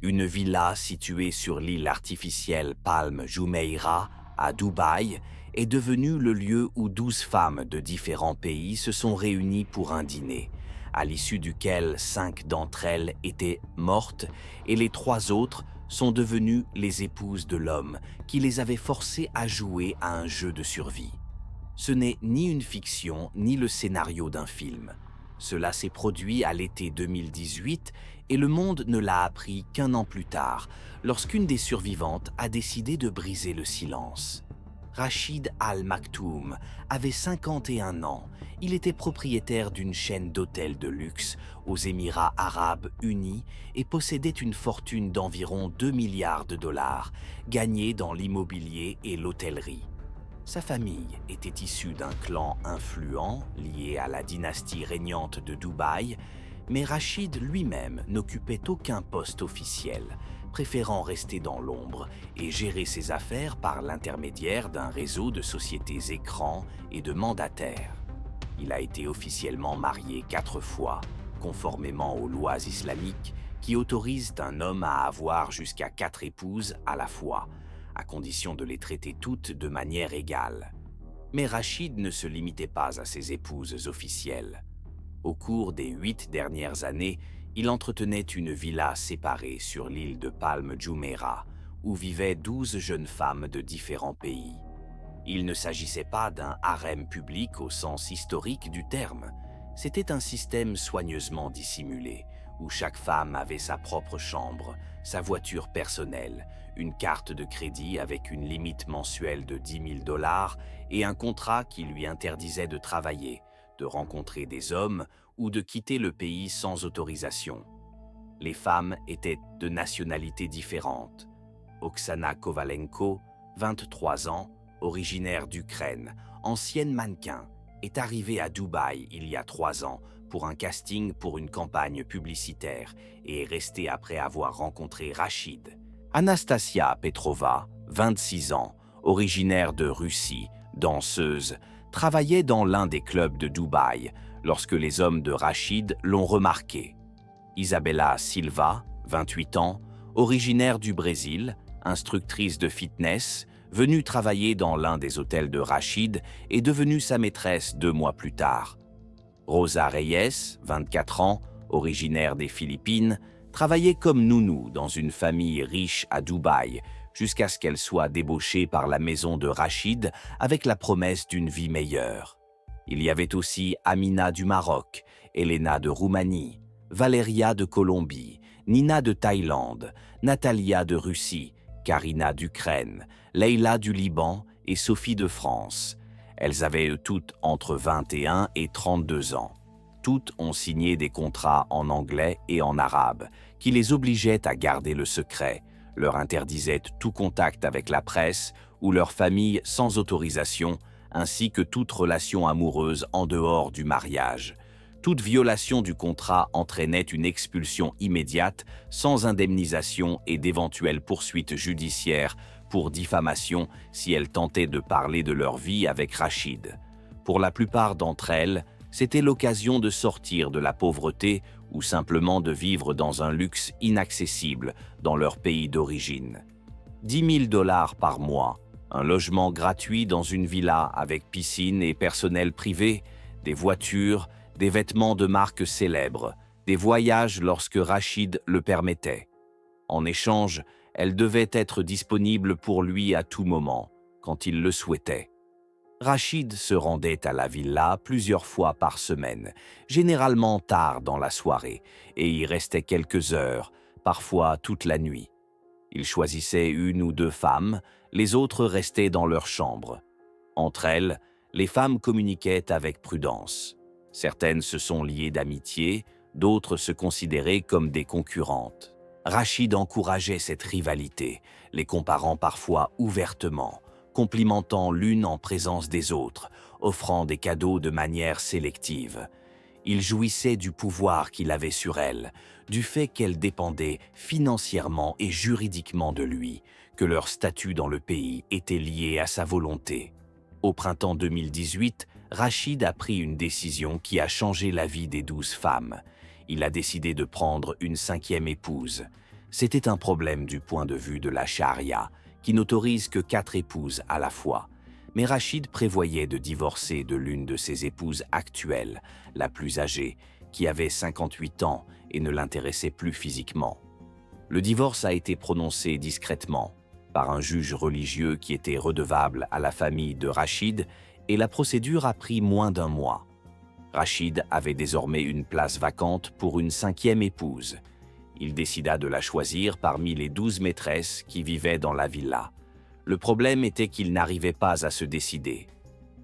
Une villa située sur l'île artificielle Palm Jumeirah, à Dubaï, est devenue le lieu où 12 femmes de différents pays se sont réunies pour un dîner, à l'issue duquel 5 d'entre elles étaient mortes et les 3 autres sont devenues les épouses de l'homme qui les avait forcées à jouer à un jeu de survie. Ce n'est ni une fiction ni le scénario d'un film. Cela s'est produit à l'été 2018 et le monde ne l'a appris qu'un an plus tard, lorsqu'une des survivantes a décidé de briser le silence. Rachid Al Maktoum avait 51 ans. Il était propriétaire d'une chaîne d'hôtels de luxe aux Émirats arabes unis et possédait une fortune d'environ 2 milliards de dollars, gagnée dans l'immobilier et l'hôtellerie. Sa famille était issue d'un clan influent lié à la dynastie régnante de Dubaï, mais Rachid lui-même n'occupait aucun poste officiel, préférant rester dans l'ombre et gérer ses affaires par l'intermédiaire d'un réseau de sociétés écrans et de mandataires. Il a été officiellement marié 4 fois, conformément aux lois islamiques qui autorisent un homme à avoir jusqu'à 4 épouses à la fois, à condition de les traiter toutes de manière égale. Mais Rachid ne se limitait pas à ses épouses officielles. Au cours des 8 dernières années, il entretenait une villa séparée sur l'île de Palm Jumeirah, où vivaient 12 jeunes femmes de différents pays. Il ne s'agissait pas d'un harem public au sens historique du terme. C'était un système soigneusement dissimulé, où chaque femme avait sa propre chambre, sa voiture personnelle, une carte de crédit avec une limite mensuelle de 10 000 dollars et un contrat qui lui interdisait de travailler, de rencontrer des hommes ou de quitter le pays sans autorisation. Les femmes étaient de nationalités différentes. Oksana Kovalenko, 23 ans, originaire d'Ukraine, ancienne mannequin, est arrivée à Dubaï il y a 3 ans pour un casting pour une campagne publicitaire et est restée après avoir rencontré Rachid. Anastasia Petrova, 26 ans, originaire de Russie, danseuse, travaillait dans l'un des clubs de Dubaï lorsque les hommes de Rachid l'ont remarqué. Isabella Silva, 28 ans, originaire du Brésil, instructrice de fitness, venue travailler dans l'un des hôtels de Rachid, est devenue sa maîtresse 2 mois plus tard. Rosa Reyes, 24 ans, originaire des Philippines, travaillait comme nounou dans une famille riche à Dubaï, jusqu'à ce qu'elle soit débauchée par la maison de Rachid avec la promesse d'une vie meilleure. Il y avait aussi Amina du Maroc, Elena de Roumanie, Valeria de Colombie, Nina de Thaïlande, Natalia de Russie, Karina d'Ukraine, Leila du Liban et Sophie de France. Elles avaient toutes entre 21 et 32 ans. Toutes ont signé des contrats en anglais et en arabe, qui les obligeaient à garder le secret, leur interdisaient tout contact avec la presse ou leur famille sans autorisation, ainsi que toute relation amoureuse en dehors du mariage. Toute violation du contrat entraînait une expulsion immédiate, sans indemnisation et d'éventuelles poursuites judiciaires pour diffamation si elles tentaient de parler de leur vie avec Rachid. Pour la plupart d'entre elles, c'était l'occasion de sortir de la pauvreté ou simplement de vivre dans un luxe inaccessible dans leur pays d'origine. 10 000 dollars par mois, un logement gratuit dans une villa avec piscine et personnel privé, des voitures, des vêtements de marque célèbres, des voyages lorsque Rachid le permettait. En échange, elle devait être disponible pour lui à tout moment, quand il le souhaitait. Rachid se rendait à la villa plusieurs fois par semaine, généralement tard dans la soirée, et y restait quelques heures, parfois toute la nuit. Il choisissait 1 ou 2 femmes, les autres restaient dans leur chambre. Entre elles, les femmes communiquaient avec prudence. Certaines se sont liées d'amitié, d'autres se considéraient comme des concurrentes. Rachid encourageait cette rivalité, les comparant parfois ouvertement, complimentant l'une en présence des autres, offrant des cadeaux de manière sélective. Il jouissait du pouvoir qu'il avait sur elle, du fait qu'elle dépendait financièrement et juridiquement de lui, que leur statut dans le pays était lié à sa volonté. Au printemps 2018, Rachid a pris une décision qui a changé la vie des 12 femmes. Il a décidé de prendre une 5e épouse. C'était un problème du point de vue de la charia, qui n'autorise que 4 épouses à la fois. Mais Rachid prévoyait de divorcer de l'une de ses épouses actuelles, la plus âgée, qui avait 58 ans et ne l'intéressait plus physiquement. Le divorce a été prononcé discrètement par un juge religieux qui était redevable à la famille de Rachid et la procédure a pris moins d'1 mois. Rachid avait désormais une place vacante pour une 5e épouse. Il décida de la choisir parmi les 12 maîtresses qui vivaient dans la villa. Le problème était qu'il n'arrivait pas à se décider.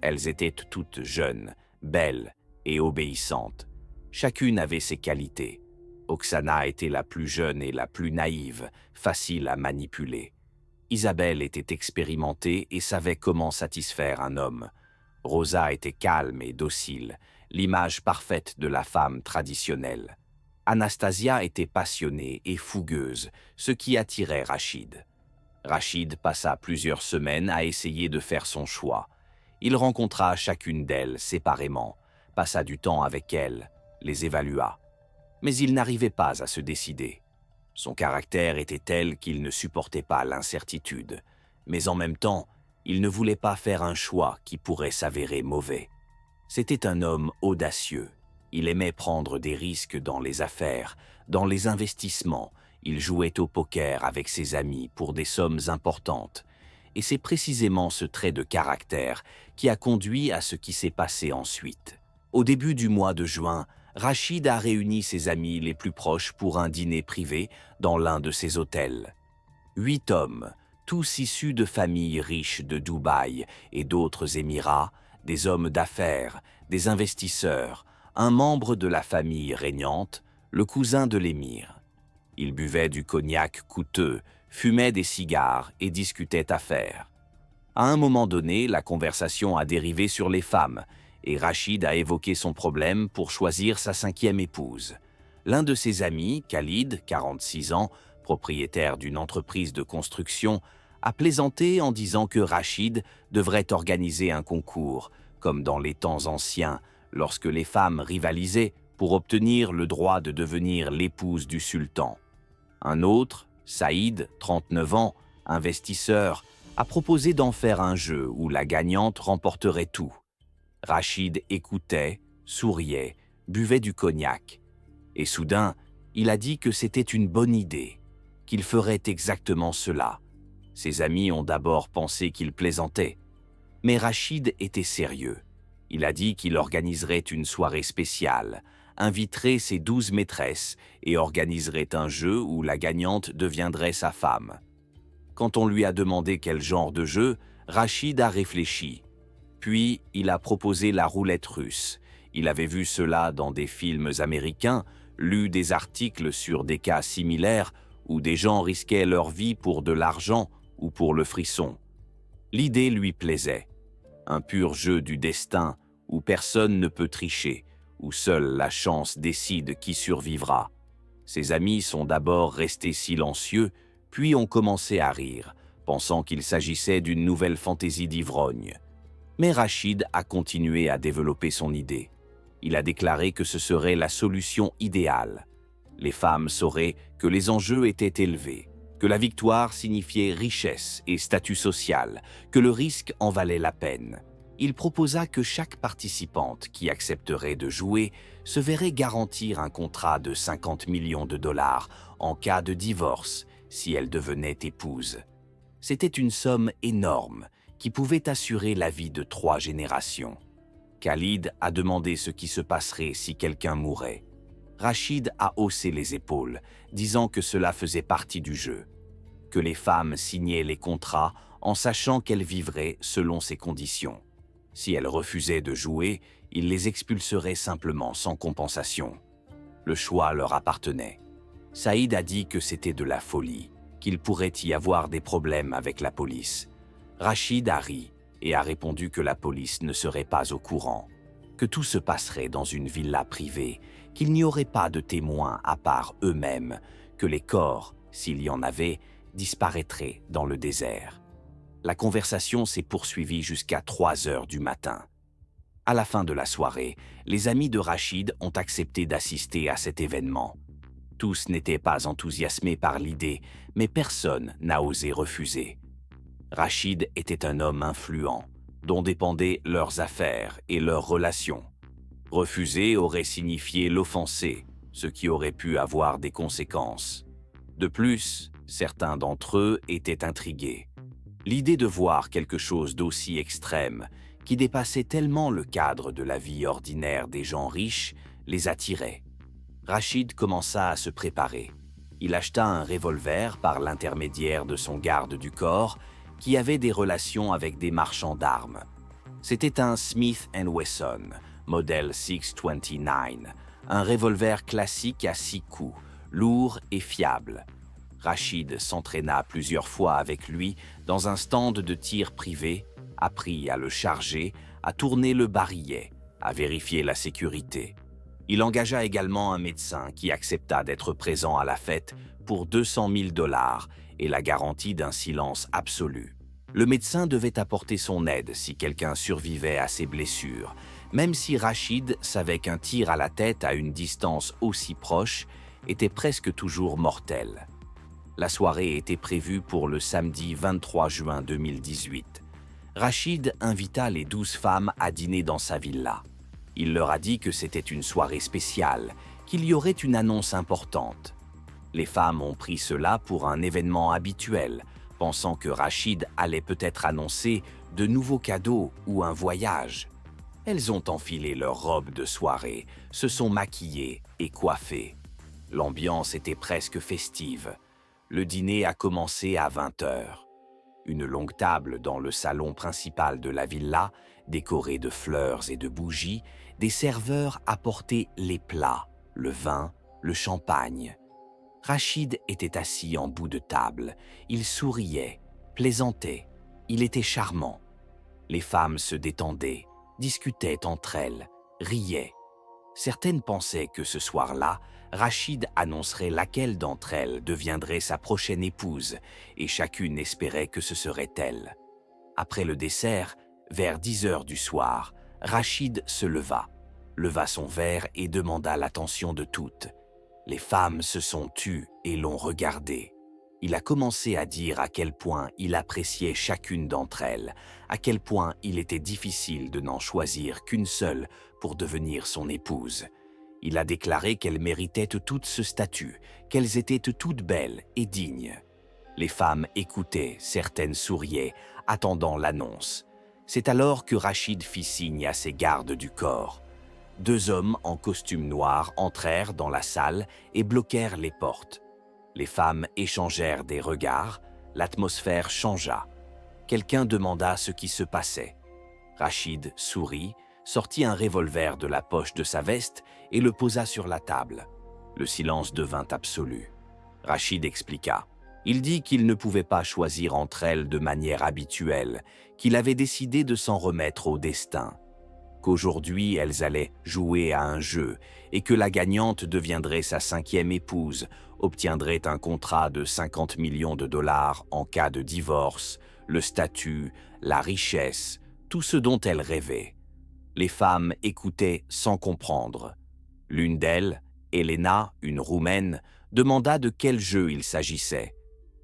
Elles étaient toutes jeunes, belles et obéissantes. Chacune avait ses qualités. Oksana était la plus jeune et la plus naïve, facile à manipuler. Isabelle était expérimentée et savait comment satisfaire un homme. Rosa était calme et docile, l'image parfaite de la femme traditionnelle. Anastasia était passionnée et fougueuse, ce qui attirait Rachid. Rachid passa plusieurs semaines à essayer de faire son choix. Il rencontra chacune d'elles séparément, passa du temps avec elles, les évalua. Mais il n'arrivait pas à se décider. Son caractère était tel qu'il ne supportait pas l'incertitude, mais en même temps, il ne voulait pas faire un choix qui pourrait s'avérer mauvais. C'était un homme audacieux. Il aimait prendre des risques dans les affaires, dans les investissements. Il jouait au poker avec ses amis pour des sommes importantes. Et c'est précisément ce trait de caractère qui a conduit à ce qui s'est passé ensuite. Au début du mois de juin, Rachid a réuni ses amis les plus proches pour un dîner privé dans l'un de ses hôtels. 8 hommes, tous issus de familles riches de Dubaï et d'autres Émirats, des hommes d'affaires, des investisseurs, un membre de la famille régnante, le cousin de l'émir. Ils buvaient du cognac coûteux, fumaient des cigares et discutaient affaires. À un moment donné, la conversation a dérivé sur les femmes, et Rachid a évoqué son problème pour choisir sa 5e épouse. L'un de ses amis, Khalid, 46 ans, propriétaire d'une entreprise de construction, a plaisanté en disant que Rachid devrait organiser un concours, comme dans les temps anciens, lorsque les femmes rivalisaient pour obtenir le droit de devenir l'épouse du sultan. Un autre, Saïd, 39 ans, investisseur, a proposé d'en faire un jeu où la gagnante remporterait tout. Rachid écoutait, souriait, buvait du cognac. Et soudain, il a dit que c'était une bonne idée, qu'il ferait exactement cela. Ses amis ont d'abord pensé qu'il plaisantait. Mais Rachid était sérieux. Il a dit qu'il organiserait une soirée spéciale, inviterait ses 12 maîtresses et organiserait un jeu où la gagnante deviendrait sa femme. Quand on lui a demandé quel genre de jeu, Rachid a réfléchi. Puis, il a proposé la roulette russe. Il avait vu cela dans des films américains, lu des articles sur des cas similaires où des gens risquaient leur vie pour de l'argent ou pour le frisson. L'idée lui plaisait. Un pur jeu du destin où personne ne peut tricher, où seule la chance décide qui survivra. Ses amis sont d'abord restés silencieux, puis ont commencé à rire, pensant qu'il s'agissait d'une nouvelle fantaisie d'ivrogne. Mais Rachid a continué à développer son idée. Il a déclaré que ce serait la solution idéale. Les femmes sauraient que les enjeux étaient élevés, que la victoire signifiait richesse et statut social, que le risque en valait la peine. Il proposa que chaque participante qui accepterait de jouer se verrait garantir un contrat de 50 millions de dollars en cas de divorce si elle devenait épouse. C'était une somme énorme qui pouvait assurer la vie de 3 générations. Khalid a demandé ce qui se passerait si quelqu'un mourait. Rachid a haussé les épaules, disant que cela faisait partie du jeu, que les femmes signaient les contrats en sachant qu'elles vivraient selon ces conditions. Si elles refusaient de jouer, il les expulserait simplement sans compensation. Le choix leur appartenait. Saïd a dit que c'était de la folie, qu'il pourrait y avoir des problèmes avec la police. Rachid a ri et a répondu que la police ne serait pas au courant, que tout se passerait dans une villa privée, qu'il n'y aurait pas de témoins à part eux-mêmes, que les corps, s'il y en avait, disparaîtraient dans le désert. La conversation s'est poursuivie jusqu'à 3 heures du matin. À la fin de la soirée, les amis de Rachid ont accepté d'assister à cet événement. Tous n'étaient pas enthousiasmés par l'idée, mais personne n'a osé refuser. Rachid était un homme influent, dont dépendaient leurs affaires et leurs relations. Refuser aurait signifié l'offenser, ce qui aurait pu avoir des conséquences. De plus, certains d'entre eux étaient intrigués. L'idée de voir quelque chose d'aussi extrême, qui dépassait tellement le cadre de la vie ordinaire des gens riches, les attirait. Rachid commença à se préparer. Il acheta un revolver par l'intermédiaire de son garde du corps, qui avait des relations avec des marchands d'armes. C'était un Smith & Wesson, modèle 629, un revolver classique à 6 coups, lourd et fiable. Rachid s'entraîna plusieurs fois avec lui dans un stand de tir privé, apprit à le charger, à tourner le barillet, à vérifier la sécurité. Il engagea également un médecin qui accepta d'être présent à la fête pour 200 000 $ et la garantie d'un silence absolu. Le médecin devait apporter son aide si quelqu'un survivait à ses blessures, même si Rachid savait qu'un tir à la tête à une distance aussi proche était presque toujours mortel. La soirée était prévue pour le samedi 23 juin 2018. Rachid invita les 12 femmes à dîner dans sa villa. Il leur a dit que c'était une soirée spéciale, qu'il y aurait une annonce importante. Les femmes ont pris cela pour un événement habituel, pensant que Rachid allait peut-être annoncer de nouveaux cadeaux ou un voyage. Elles ont enfilé leurs robes de soirée, se sont maquillées et coiffées. L'ambiance était presque festive. Le dîner a commencé à 20 h. Une longue table dans le salon principal de la villa, décorée de fleurs et de bougies, des serveurs apportaient les plats, le vin, le champagne. Rachid était assis en bout de table. Il souriait, plaisantait. Il était charmant. Les femmes se détendaient, discutaient entre elles, riaient. Certaines pensaient que ce soir-là, Rachid annoncerait laquelle d'entre elles deviendrait sa prochaine épouse, et chacune espérait que ce serait elle. Après le dessert, vers 10 h du soir, Rachid se leva son verre et demanda l'attention de toutes. Les femmes se sont tues et l'ont regardé. Il a commencé à dire à quel point il appréciait chacune d'entre elles, à quel point il était difficile de n'en choisir qu'une seule pour devenir son épouse. Il a déclaré qu'elles méritaient toutes ce statut, qu'elles étaient toutes belles et dignes. Les femmes écoutaient, certaines souriaient, attendant l'annonce. C'est alors que Rachid fit signe à ses gardes du corps. 2 hommes en costume noir entrèrent dans la salle et bloquèrent les portes. Les femmes échangèrent des regards, l'atmosphère changea. Quelqu'un demanda ce qui se passait. Rachid sourit, sortit un revolver de la poche de sa veste et le posa sur la table. Le silence devint absolu. Rachid expliqua. Il dit qu'il ne pouvait pas choisir entre elles de manière habituelle, qu'il avait décidé de s'en remettre au destin, qu'aujourd'hui elles allaient jouer à un jeu et que la gagnante deviendrait sa 5e épouse, obtiendrait un contrat de 50 millions de $ en cas de divorce, le statut, la richesse, tout ce dont elle rêvait. Les femmes écoutaient sans comprendre. L'une d'elles, Elena, une Roumaine, demanda de quel jeu il s'agissait.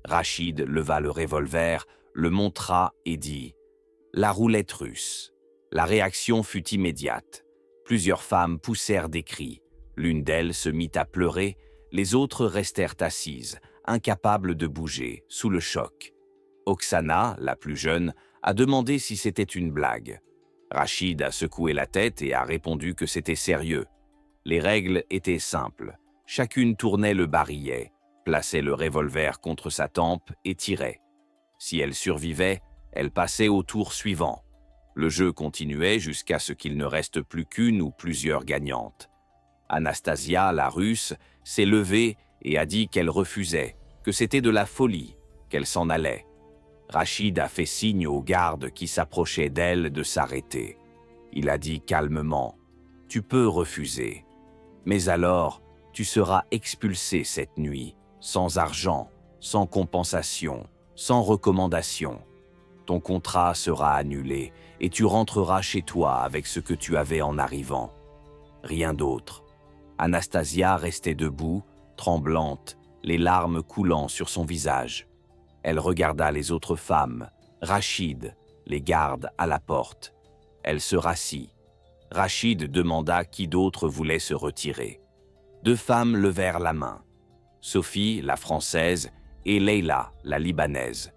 Rachid leva le revolver, le montra et dit « La roulette russe ». La réaction fut immédiate. Plusieurs femmes poussèrent des cris. L'une d'elles se mit à pleurer, les autres restèrent assises, incapables de bouger, sous le choc. Oksana, la plus jeune, a demandé si c'était une blague. Rachid a secoué la tête et a répondu que c'était sérieux. Les règles étaient simples. Chacune tournait le barillet, plaçait le revolver contre sa tempe et tirait. Si elle survivait, elle passait au tour suivant. Le jeu continuait jusqu'à ce qu'il ne reste plus qu'une ou plusieurs gagnantes. Anastasia, la Russe, s'est levée et a dit qu'elle refusait, que c'était de la folie, qu'elle s'en allait. Rachid a fait signe aux gardes qui s'approchaient d'elle de s'arrêter. Il a dit calmement « Tu peux refuser, mais alors tu seras expulsé cette nuit, sans argent, sans compensation, sans recommandation. Ton contrat sera annulé et tu rentreras chez toi avec ce que tu avais en arrivant. Rien d'autre. » Anastasia restait debout, tremblante, les larmes coulant sur son visage. Elle regarda les autres femmes, Rachid, les gardes à la porte. Elle se rassit. Rachid demanda qui d'autre voulait se retirer. 2 femmes levèrent la main. Sophie, la Française, et Leila, la Libanaise.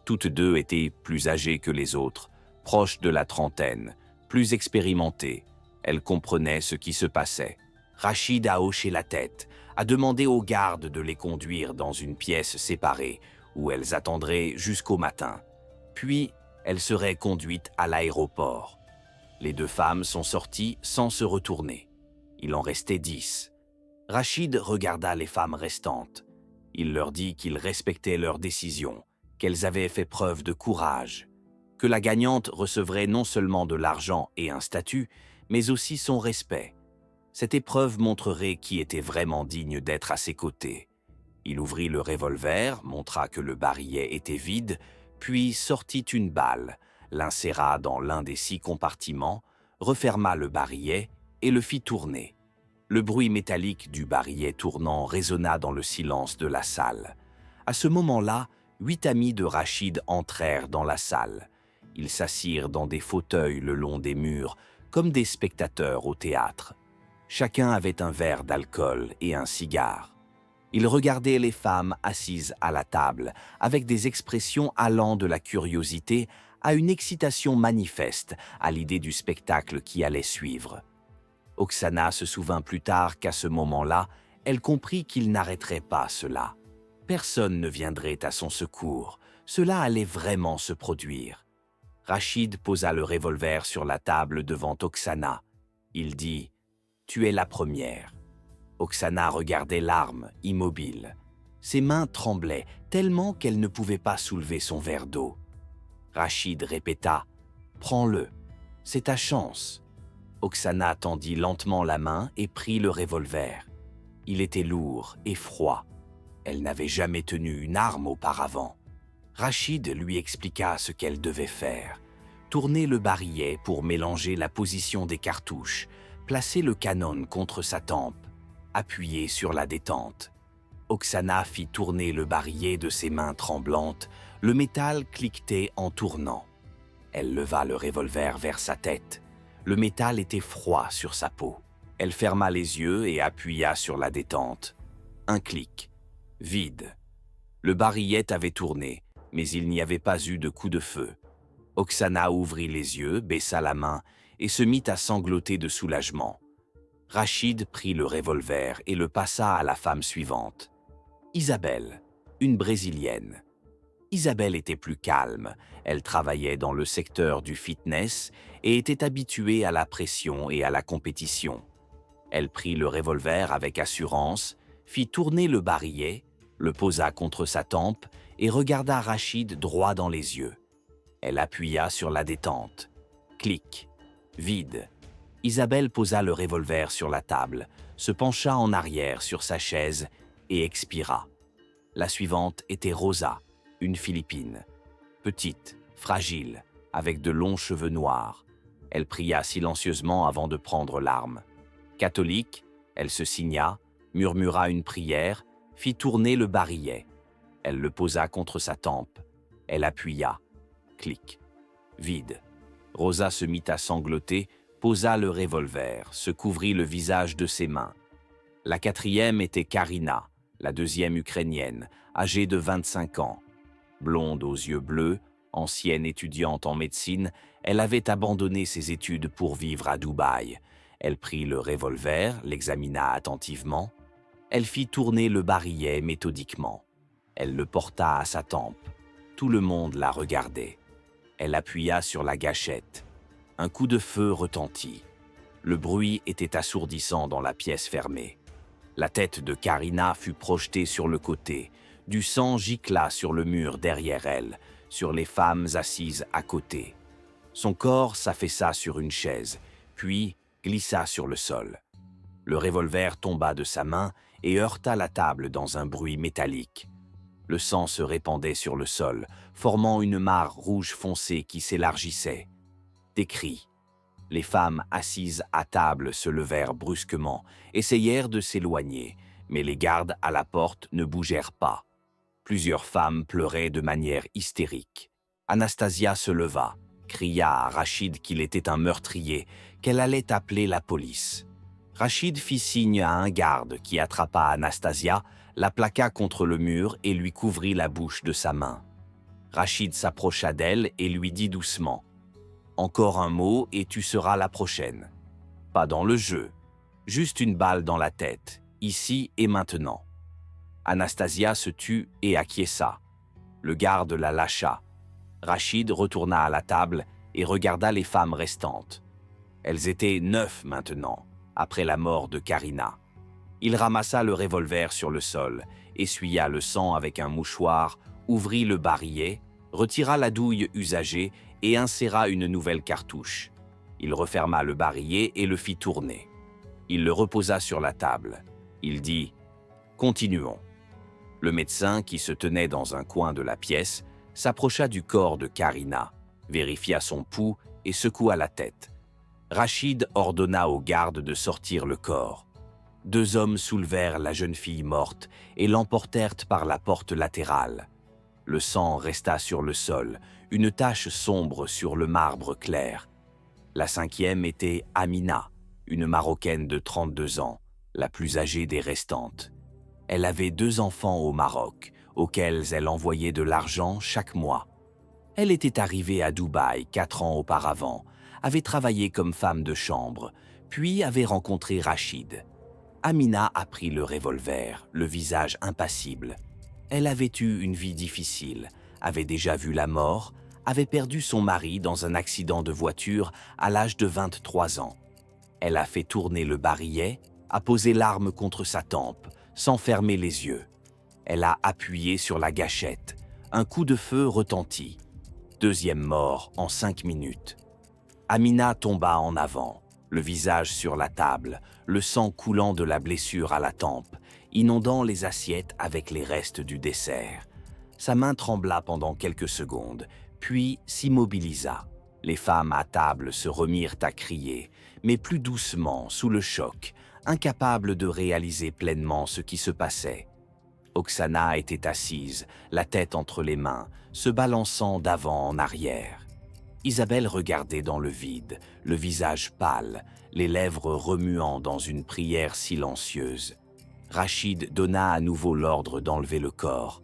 Toutes 2 étaient plus âgées que les autres, proches de la trentaine, plus expérimentées. Elles comprenaient ce qui se passait. Rachid a hoché la tête, a demandé aux gardes de les conduire dans une pièce séparée, où elles attendraient jusqu'au matin. Puis, elles seraient conduites à l'aéroport. Les 2 femmes sont sorties sans se retourner. Il en restait 10. Rachid regarda les femmes restantes. Il leur dit qu'il respectait leur décision, qu'elles avaient fait preuve de courage, que la gagnante recevrait non seulement de l'argent et un statut, mais aussi son respect. Cette épreuve montrerait qui était vraiment digne d'être à ses côtés. Il ouvrit le revolver, montra que le barillet était vide, puis sortit une balle, l'inséra dans l'un des 6 compartiments, referma le barillet et le fit tourner. Le bruit métallique du barillet tournant résonna dans le silence de la salle. À ce moment-là, 8 amis de Rachid entrèrent dans la salle. Ils s'assirent dans des fauteuils le long des murs, comme des spectateurs au théâtre. Chacun avait un verre d'alcool et un cigare. Ils regardaient les femmes assises à la table, avec des expressions allant de la curiosité à une excitation manifeste à l'idée du spectacle qui allait suivre. Oksana se souvint plus tard qu'à ce moment-là, elle comprit qu'il n'arrêterait pas cela. Personne ne viendrait à son secours. Cela allait vraiment se produire. Rachid posa le revolver sur la table devant Oksana. Il dit « Tu es la première ». Oksana regardait l'arme, immobile. Ses mains tremblaient tellement qu'elle ne pouvait pas soulever son verre d'eau. Rachid répéta « Prends-le, c'est ta chance ». Oksana tendit lentement la main et prit le revolver. Il était lourd et froid. Elle n'avait jamais tenu une arme auparavant. Rachid lui expliqua ce qu'elle devait faire. Tourner le barillet pour mélanger la position des cartouches, placer le canon contre sa tempe, appuyer sur la détente. Oksana fit tourner le barillet de ses mains tremblantes, le métal cliquetait en tournant. Elle leva le revolver vers sa tête. Le métal était froid sur sa peau. Elle ferma les yeux et appuya sur la détente. Un clic. Vide. Le barillet avait tourné, mais il n'y avait pas eu de coup de feu. Oksana ouvrit les yeux, baissa la main et se mit à sangloter de soulagement. Rachid prit le revolver et le passa à la femme suivante. Isabelle, une Brésilienne. Isabelle était plus calme, elle travaillait dans le secteur du fitness et était habituée à la pression et à la compétition. Elle prit le revolver avec assurance, fit tourner le barillet, le posa contre sa tempe et regarda Rachid droit dans les yeux. Elle appuya sur la détente. Clic. Vide. Isabelle posa le revolver sur la table, se pencha en arrière sur sa chaise et expira. La suivante était Rosa, une Philippine. Petite, fragile, avec de longs cheveux noirs. Elle pria silencieusement avant de prendre l'arme. Catholique, elle se signa, murmura une prière, fit tourner le barillet. Elle le posa contre sa tempe. Elle appuya. Clic. Vide. Rosa se mit à sangloter, posa le revolver, se couvrit le visage de ses mains. La 4e était Karina, la 2e ukrainienne, âgée de 25 ans. Blonde aux yeux bleus, ancienne étudiante en médecine, elle avait abandonné ses études pour vivre à Dubaï. Elle prit le revolver, l'examina attentivement. Elle fit tourner le barillet méthodiquement. Elle le porta à sa tempe. Tout le monde la regardait. Elle appuya sur la gâchette. Un coup de feu retentit. Le bruit était assourdissant dans la pièce fermée. La tête de Karina fut projetée sur le côté. Du sang gicla sur le mur derrière elle, sur les femmes assises à côté. Son corps s'affaissa sur une chaise, puis glissa sur le sol. Le revolver tomba de sa main et heurta la table dans un bruit métallique. Le sang se répandait sur le sol, formant une mare rouge foncé qui s'élargissait. Des cris. Les femmes assises à table se levèrent brusquement, essayèrent de s'éloigner, mais les gardes à la porte ne bougèrent pas. Plusieurs femmes pleuraient de manière hystérique. Anastasia se leva, cria à Rachid qu'il était un meurtrier, qu'elle allait appeler la police. Rachid fit signe à un garde qui attrapa Anastasia, la plaqua contre le mur et lui couvrit la bouche de sa main. Rachid s'approcha d'elle et lui dit doucement « Encore un mot et tu seras la prochaine. Pas dans le jeu, juste une balle dans la tête, ici et maintenant. » Anastasia se tut et acquiesça. Le garde la lâcha. Rachid retourna à la table et regarda les femmes restantes. Elles étaient 9 maintenant, après la mort de Karina. Il ramassa le revolver sur le sol, essuya le sang avec un mouchoir, ouvrit le barillet, retira la douille usagée et inséra une nouvelle cartouche. Il referma le barillet et le fit tourner. Il le reposa sur la table. Il dit « Continuons ». Le médecin, qui se tenait dans un coin de la pièce, s'approcha du corps de Karina, vérifia son pouls et secoua la tête. Rachid ordonna aux gardes de sortir le corps. 2 hommes soulevèrent la jeune fille morte et l'emportèrent par la porte latérale. Le sang resta sur le sol, une tache sombre sur le marbre clair. La 5e était Amina, une Marocaine de 32 ans, la plus âgée des restantes. Elle avait 2 enfants au Maroc, auxquels elle envoyait de l'argent chaque mois. Elle était arrivée à Dubaï 4 ans auparavant, avait travaillé comme femme de chambre, puis avait rencontré Rachid. Amina a pris le revolver, le visage impassible. Elle avait eu une vie difficile, avait déjà vu la mort, avait perdu son mari dans un accident de voiture à l'âge de 23 ans. Elle a fait tourner le barillet, a posé l'arme contre sa tempe, sans fermer les yeux. Elle a appuyé sur la gâchette. Un coup de feu retentit. 2e mort en 5 minutes. Amina tomba en avant, le visage sur la table, le sang coulant de la blessure à la tempe, inondant les assiettes avec les restes du dessert. Sa main trembla pendant quelques secondes, puis s'immobilisa. Les femmes à table se remirent à crier, mais plus doucement, sous le choc, incapables de réaliser pleinement ce qui se passait. Oksana était assise, la tête entre les mains, se balançant d'avant en arrière. Isabelle regardait dans le vide, le visage pâle, les lèvres remuant dans une prière silencieuse. Rachid donna à nouveau l'ordre d'enlever le corps.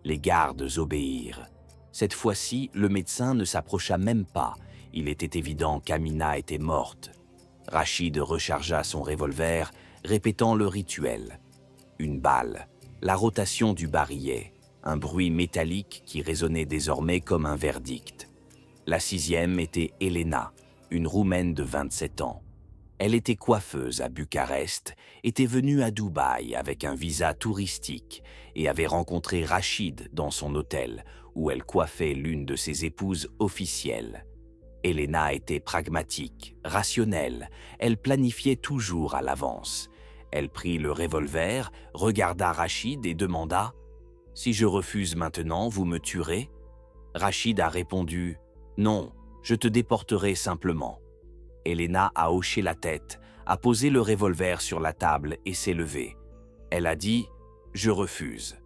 Les gardes obéirent. Cette fois-ci, le médecin ne s'approcha même pas. Il était évident qu'Amina était morte. Rachid rechargea son revolver, répétant le rituel. Une balle, la rotation du barillet, un bruit métallique qui résonnait désormais comme un verdict. La 6e était Elena, une Roumaine de 27 ans. Elle était coiffeuse à Bucarest, était venue à Dubaï avec un visa touristique et avait rencontré Rachid dans son hôtel, où elle coiffait l'une de ses épouses officielles. Elena était pragmatique, rationnelle, elle planifiait toujours à l'avance. Elle prit le revolver, regarda Rachid et demanda « Si je refuse maintenant, vous me tuerez ?» Rachid a répondu « Non, je te déporterai simplement. » Elena a hoché la tête, a posé le revolver sur la table et s'est levée. Elle a dit « Je refuse ».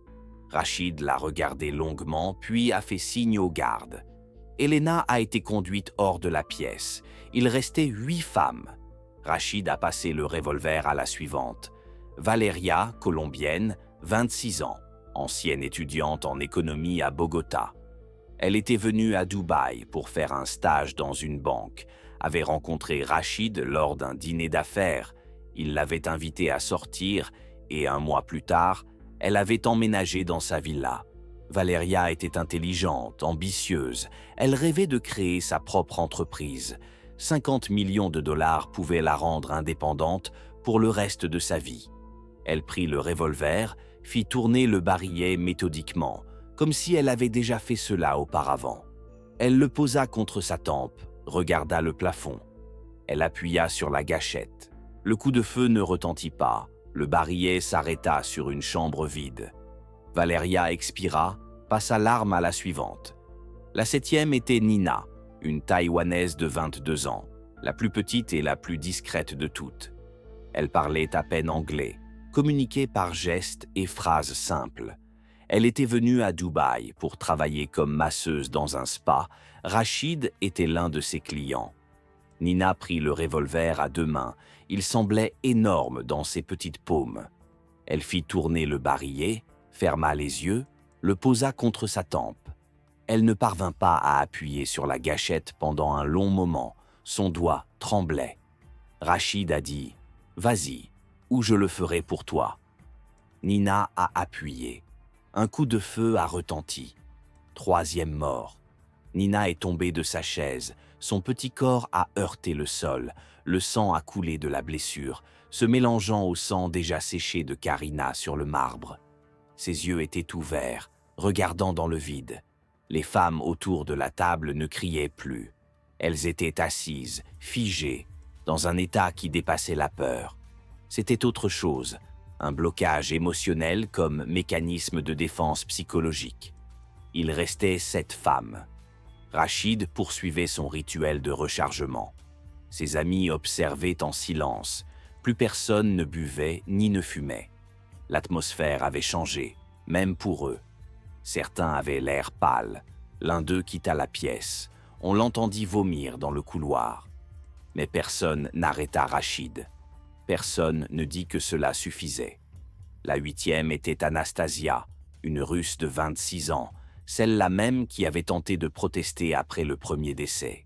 Rachid l'a regardé longuement, puis a fait signe aux gardes. Elena a été conduite hors de la pièce. Il restait 8 femmes. Rachid a passé le revolver à la suivante. Valeria, colombienne, 26 ans, ancienne étudiante en économie à Bogota. Elle était venue à Dubaï pour faire un stage dans une banque, avait rencontré Rachid lors d'un dîner d'affaires. Il l'avait invitée à sortir et 1 mois plus tard, elle avait emménagé dans sa villa. Valeria était intelligente, ambitieuse. Elle rêvait de créer sa propre entreprise. 50 millions de dollars pouvaient la rendre indépendante pour le reste de sa vie. Elle prit le revolver, fit tourner le barillet méthodiquement, comme si elle avait déjà fait cela auparavant. Elle le posa contre sa tempe, regarda le plafond. Elle appuya sur la gâchette. Le coup de feu ne retentit pas. Le barillet s'arrêta sur une chambre vide. Valeria expira, passa l'arme à la suivante. La 7e était Nina, une Taïwanaise de 22 ans, la plus petite et la plus discrète de toutes. Elle parlait à peine anglais. communiquaient par gestes et phrases simples. Elle était venue à Dubaï pour travailler comme masseuse dans un spa. Rachid était l'un de ses clients. Nina prit le revolver à deux mains. Il semblait énorme dans ses petites paumes. Elle fit tourner le barillet, ferma les yeux, le posa contre sa tempe. Elle ne parvint pas à appuyer sur la gâchette pendant un long moment. Son doigt tremblait. Rachid a dit « Vas-y, ou je le ferai pour toi ». Nina a appuyé. Un coup de feu a retenti. Troisième mort. Nina est tombée de sa chaise. Son petit corps a heurté le sol. Le sang a coulé de la blessure, se mélangeant au sang déjà séché de Karina sur le marbre. Ses yeux étaient ouverts, regardant dans le vide. Les femmes autour de la table ne criaient plus. Elles étaient assises, figées, dans un état qui dépassait la peur. C'était autre chose, un blocage émotionnel comme mécanisme de défense psychologique. Il restait 7 femmes. Rachid poursuivait son rituel de rechargement. Ses amis observaient en silence. Plus personne ne buvait ni ne fumait. L'atmosphère avait changé, même pour eux. Certains avaient l'air pâle. L'un d'eux quitta la pièce. On l'entendit vomir dans le couloir. Mais personne n'arrêta Rachid. Personne ne dit que cela suffisait. La 8e était Anastasia, une Russe de 26 ans, celle-là même qui avait tenté de protester après le premier décès.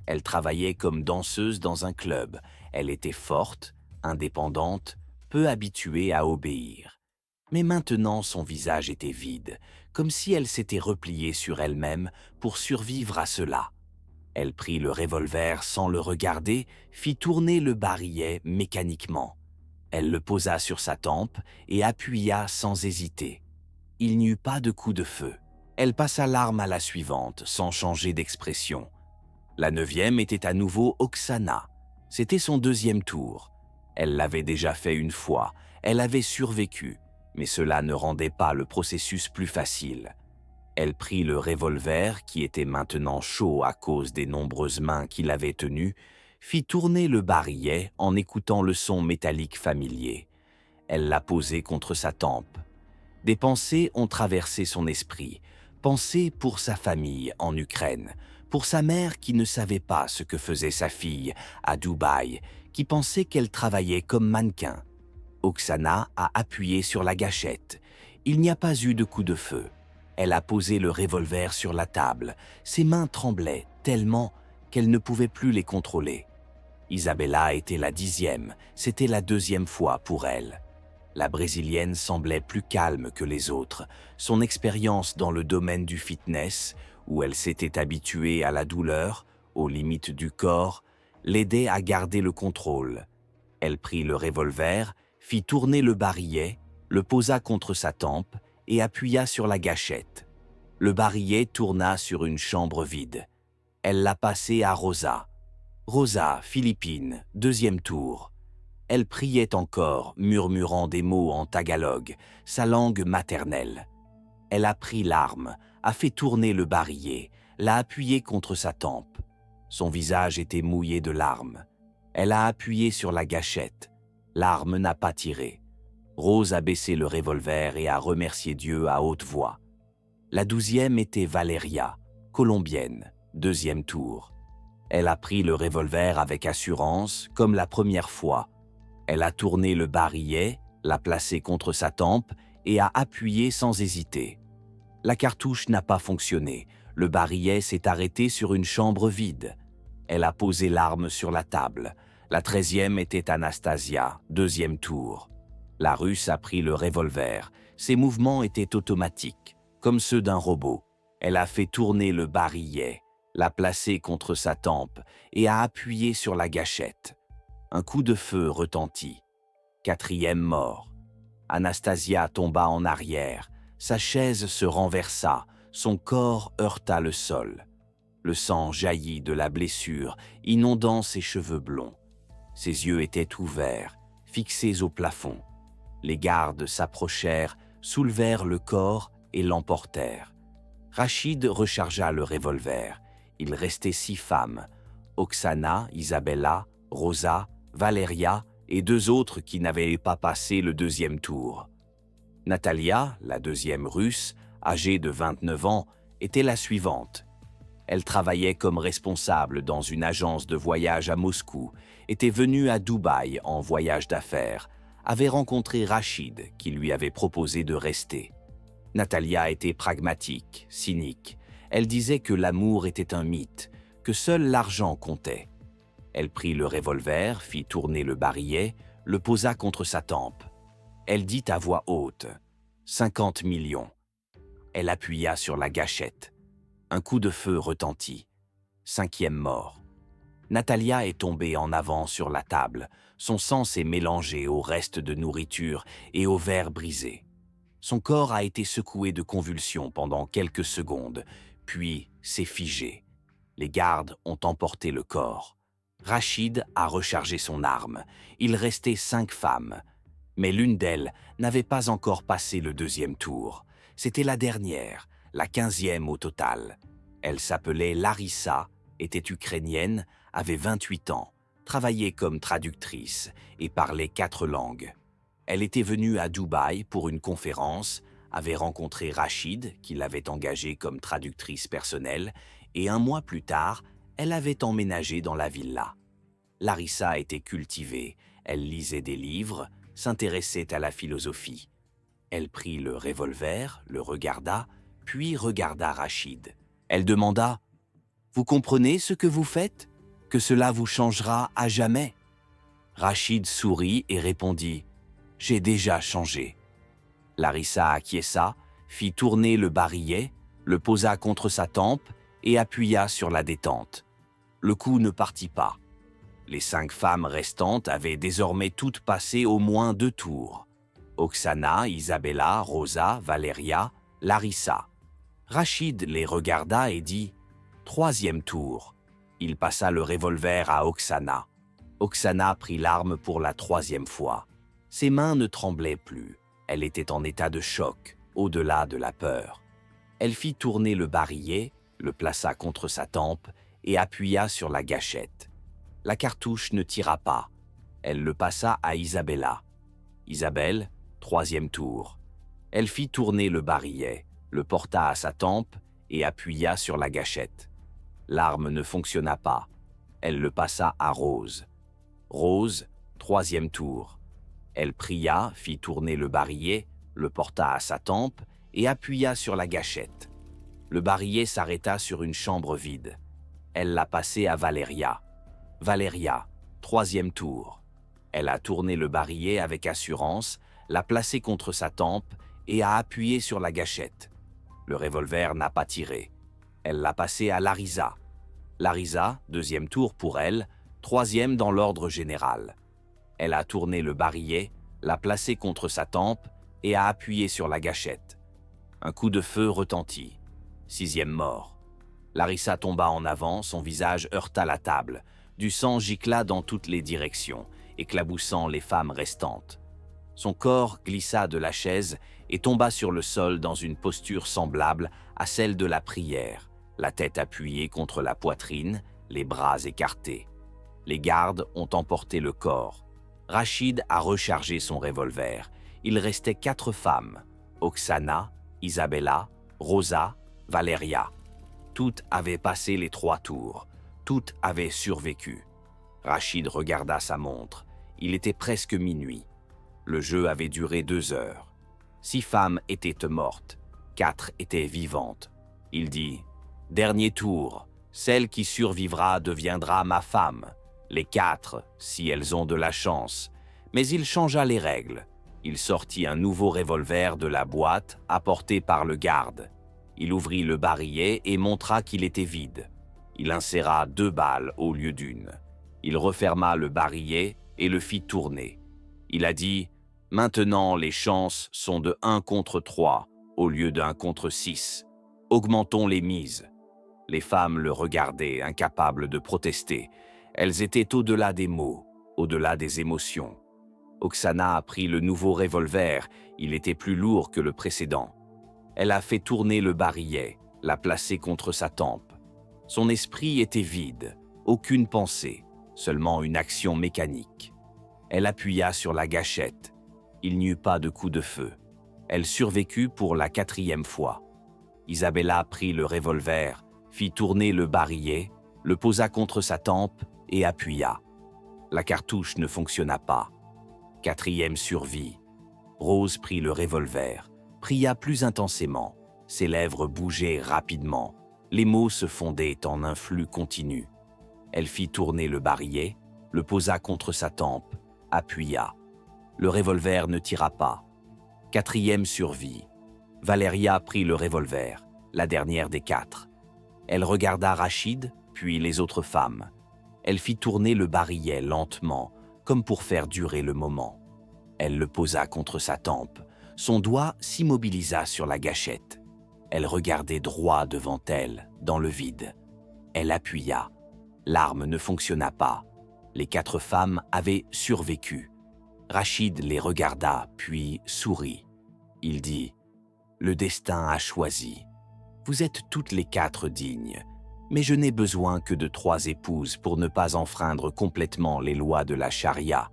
Elle travaillait comme danseuse dans un club. Elle était forte, indépendante, peu habituée à obéir. Mais maintenant son visage était vide, comme si elle s'était repliée sur elle-même pour survivre à cela. Elle prit le revolver sans le regarder, fit tourner le barillet mécaniquement. Elle le posa sur sa tempe et appuya sans hésiter. Il n'y eut pas de coup de feu. Elle passa l'arme à la suivante, sans changer d'expression. La 9e était à nouveau Oksana. C'était son 2e tour. Elle l'avait déjà fait une fois, elle avait survécu, mais cela ne rendait pas le processus plus facile. Elle prit le revolver, qui était maintenant chaud à cause des nombreuses mains qui l'avaient tenu, fit tourner le barillet en écoutant le son métallique familier. Elle l'a posé contre sa tempe. Des pensées ont traversé son esprit. Pensées pour sa famille en Ukraine, pour sa mère qui ne savait pas ce que faisait sa fille à Dubaï, qui pensait qu'elle travaillait comme mannequin. Oksana a appuyé sur la gâchette. Il n'y a pas eu de coup de feu. Elle a posé le revolver sur la table. Ses mains tremblaient tellement qu'elle ne pouvait plus les contrôler. Isabella était la 10e. C'était la 2e fois pour elle. La Brésilienne semblait plus calme que les autres. Son expérience dans le domaine du fitness, où elle s'était habituée à la douleur, aux limites du corps, l'aidait à garder le contrôle. Elle prit le revolver, fit tourner le barillet, le posa contre sa tempe et appuya sur la gâchette. Le barillet tourna sur une chambre vide. Elle l'a passé à Rosa. Rosa, Philippine, 2e tour. Elle priait encore, murmurant des mots en tagalog, sa langue maternelle. Elle a pris l'arme, a fait tourner le barillet, l'a appuyé contre sa tempe. Son visage était mouillé de larmes. Elle a appuyé sur la gâchette. L'arme n'a pas tiré. Rose a baissé le revolver et a remercié Dieu à haute voix. La 12e était Valeria, colombienne, 2e tour. Elle a pris le revolver avec assurance, comme la première fois. Elle a tourné le barillet, l'a placé contre sa tempe et a appuyé sans hésiter. La cartouche n'a pas fonctionné. Le barillet s'est arrêté sur une chambre vide. Elle a posé l'arme sur la table. La 13e était Anastasia, 2e tour. La Russe a pris le revolver. Ses mouvements étaient automatiques, comme ceux d'un robot. Elle a fait tourner le barillet, l'a placé contre sa tempe et a appuyé sur la gâchette. Un coup de feu retentit. 4e mort. Anastasia tomba en arrière. Sa chaise se renversa. Son corps heurta le sol. Le sang jaillit de la blessure, inondant ses cheveux blonds. Ses yeux étaient ouverts, fixés au plafond. Les gardes s'approchèrent, soulevèrent le corps et l'emportèrent. Rachid rechargea le revolver. Il restait 6 femmes. Oksana, Isabella, Rosa, Valeria et 2 autres qui n'avaient pas passé le deuxième tour. Natalia, la deuxième russe, âgée de 29 ans, était la suivante. Elle travaillait comme responsable dans une agence de voyage à Moscou, était venue à Dubaï en voyage d'affaires, avait rencontré Rachid qui lui avait proposé de rester. Natalia était pragmatique, cynique. Elle disait que l'amour était un mythe, que seul l'argent comptait. Elle prit le revolver, fit tourner le barillet, le posa contre sa tempe. Elle dit à voix haute « 50 millions ». Elle appuya sur la gâchette. Un coup de feu retentit. 5e mort. Natalia est tombée en avant sur la table. Son sang s'est mélangé au reste de nourriture et au verre brisé. Son corps a été secoué de convulsions pendant quelques secondes, puis s'est figé. Les gardes ont emporté le corps. Rachid a rechargé son arme. Il restait 5 femmes. Mais l'une d'elles n'avait pas encore passé le deuxième tour. C'était la dernière, la 15e au total. Elle s'appelait Larissa, était ukrainienne, avait 28 ans, travaillait comme traductrice et parlait 4 langues. Elle était venue à Dubaï pour une conférence, avait rencontré Rachid, qui l'avait engagée comme traductrice personnelle, et 1 mois plus tard, elle avait emménagé dans la villa. Larissa était cultivée, elle lisait des livres, s'intéressait à la philosophie. Elle prit le revolver, le regarda, puis regarda Rachid. Elle demanda « Vous comprenez ce que vous faites? Que cela vous changera à jamais ?» Rachid sourit et répondit « J'ai déjà changé. » Larissa acquiesça, fit tourner le barillet, le posa contre sa tempe et appuya sur la détente. Le coup ne partit pas. Les 5 femmes restantes avaient désormais toutes passé au moins 2 tours. Oksana, Isabella, Rosa, Valeria, Larissa. Rachid les regarda et dit « 3e tour ». Il passa le revolver à Oksana. Oksana prit l'arme pour la 3e fois. Ses mains ne tremblaient plus. Elle était en état de choc, au-delà de la peur. Elle fit tourner le barillet, le plaça contre sa tempe et appuya sur la gâchette. La cartouche ne tira pas. Elle le passa à Isabella. Isabelle, 3e tour. Elle fit tourner le barillet, le porta à sa tempe et appuya sur la gâchette. L'arme ne fonctionna pas. Elle le passa à Rose. Rose, 3e tour. Elle pria, fit tourner le barillet, le porta à sa tempe et appuya sur la gâchette. Le barillet s'arrêta sur une chambre vide. Elle l'a passé à Valeria. Valeria, 3e tour. Elle a tourné le barillet avec assurance, l'a placé contre sa tempe et a appuyé sur la gâchette. Le revolver n'a pas tiré. Elle l'a passé à Larissa. Larissa, 2e tour pour elle, 3e dans l'ordre général. Elle a tourné le barillet, l'a placé contre sa tempe et a appuyé sur la gâchette. Un coup de feu retentit. 6e mort. Larissa tomba en avant, son visage heurta la table. Du sang gicla dans toutes les directions, éclaboussant les femmes restantes. Son corps glissa de la chaise et tomba sur le sol dans une posture semblable à celle de la prière, la tête appuyée contre la poitrine, les bras écartés. Les gardes ont emporté le corps. Rachid a rechargé son revolver. Il restait 4 femmes, Oksana, Isabella, Rosa, Valeria. Toutes avaient passé les 3 tours. Toutes avaient survécu. Rachid regarda sa montre. Il était presque minuit. Le jeu avait duré 2 heures. 6 femmes étaient mortes. 4 étaient vivantes. Il dit « Dernier tour. Celle qui survivra deviendra ma femme. Les 4, si elles ont de la chance. » Mais il changea les règles. Il sortit un nouveau revolver de la boîte apporté par le garde. Il ouvrit le barillet et montra qu'il était vide. Il inséra 2 balles au lieu d'1. Il referma le barillet et le fit tourner. Il a dit « Maintenant, les chances sont de 1 contre 3 au lieu d'1 contre 6. Augmentons les mises. » Les femmes le regardaient, incapables de protester. Elles étaient au-delà des mots, au-delà des émotions. Oksana a pris le nouveau revolver, il était plus lourd que le précédent. Elle a fait tourner le barillet, l'a placé contre sa tempe. Son esprit était vide, aucune pensée, seulement une action mécanique. Elle appuya sur la gâchette. Il n'y eut pas de coup de feu. Elle survécut pour la 4e fois. Isabella prit le revolver, fit tourner le barillet, le posa contre sa tempe et appuya. La cartouche ne fonctionna pas. 4e survie. Rose prit le revolver, pria plus intensément. Ses lèvres bougeaient rapidement. Les mots se fondaient en un flux continu. Elle fit tourner le barillet, le posa contre sa tempe, appuya. Le revolver ne tira pas. 4e survie. Valeria prit le revolver, la dernière des 4. Elle regarda Rachid, puis les autres femmes. Elle fit tourner le barillet lentement, comme pour faire durer le moment. Elle le posa contre sa tempe. Son doigt s'immobilisa sur la gâchette. Elle regardait droit devant elle, dans le vide. Elle appuya. L'arme ne fonctionna pas. Les 4 femmes avaient survécu. Rachid les regarda, puis sourit. Il dit « Le destin a choisi. Vous êtes toutes les 4 dignes, mais je n'ai besoin que de 3 épouses pour ne pas enfreindre complètement les lois de la charia.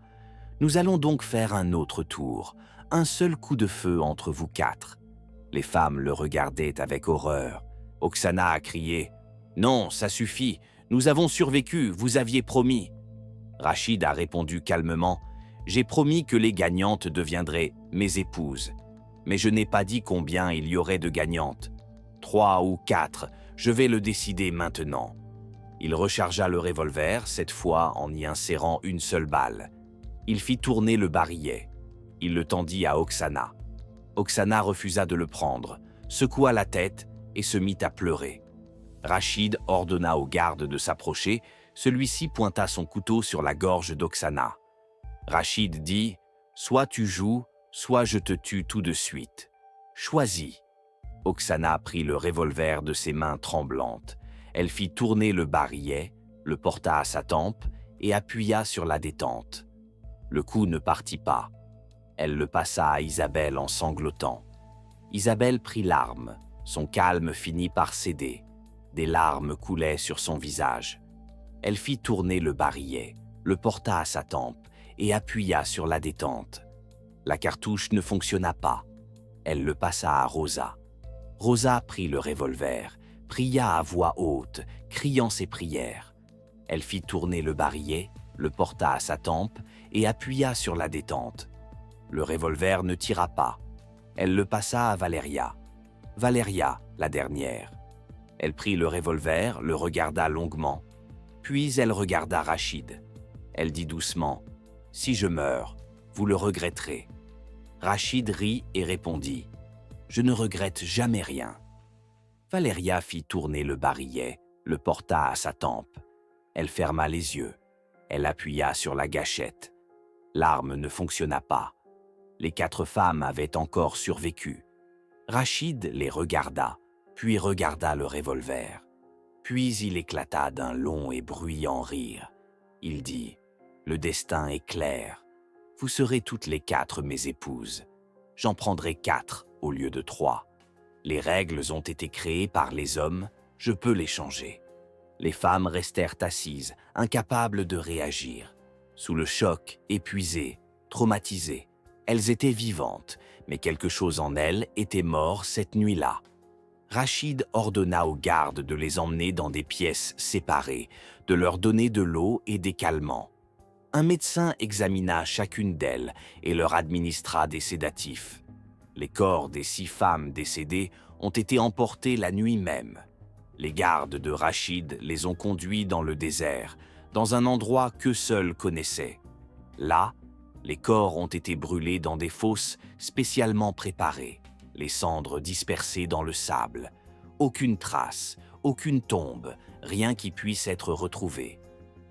Nous allons donc faire un autre tour, un seul coup de feu entre vous 4. » Les femmes le regardaient avec horreur. Oksana a crié « Non, ça suffit, nous avons survécu, vous aviez promis. » Rachid a répondu calmement « J'ai promis que les gagnantes deviendraient mes épouses. Mais je n'ai pas dit combien il y aurait de gagnantes. 3 ou 4, je vais le décider maintenant. » Il rechargea le revolver, cette fois en y insérant une seule balle. Il fit tourner le barillet. Il le tendit à Oksana. Oksana refusa de le prendre, secoua la tête et se mit à pleurer. Rachid ordonna au garde de s'approcher. Celui-ci pointa son couteau sur la gorge d'Oksana. Rachid dit « Soit tu joues, soit je te tue tout de suite. Choisis. » Oksana prit le revolver de ses mains tremblantes. Elle fit tourner le barillet, le porta à sa tempe et appuya sur la détente. Le coup ne partit pas. Elle le passa à Isabelle en sanglotant. Isabelle prit l'arme. Son calme finit par céder. Des larmes coulaient sur son visage. Elle fit tourner le barillet, le porta à sa tempe et appuya sur la détente. La cartouche ne fonctionna pas. Elle le passa à Rosa. Rosa prit le revolver, pria à voix haute, criant ses prières. Elle fit tourner le barillet, le porta à sa tempe et appuya sur la détente. Le revolver ne tira pas. Elle le passa à Valeria. Valeria, la dernière. Elle prit le revolver, le regarda longuement, puis elle regarda Rachid. Elle dit doucement « Si je meurs, vous le regretterez. » Rachid rit et répondit « Je ne regrette jamais rien. » Valeria fit tourner le barillet, le porta à sa tempe. Elle ferma les yeux. Elle appuya sur la gâchette. L'arme ne fonctionna pas. Les 4 femmes avaient encore survécu. Rachid les regarda, puis regarda le revolver. Puis il éclata d'un long et bruyant rire. Il dit « Le destin est clair. Vous serez toutes les 4 mes épouses. J'en prendrai 4 au lieu de 3. Les règles ont été créées par les hommes, je peux les changer. » Les femmes restèrent assises, incapables de réagir. Sous le choc, épuisées, traumatisées. Elles étaient vivantes, mais quelque chose en elles était mort cette nuit-là. Rachid ordonna aux gardes de les emmener dans des pièces séparées, de leur donner de l'eau et des calmants. Un médecin examina chacune d'elles et leur administra des sédatifs. Les corps des 6 femmes décédées ont été emportés la nuit même. Les gardes de Rachid les ont conduits dans le désert, dans un endroit qu'eux seuls connaissaient. Là, les corps ont été brûlés dans des fosses spécialement préparées, les cendres dispersées dans le sable. Aucune trace, aucune tombe, rien qui puisse être retrouvé.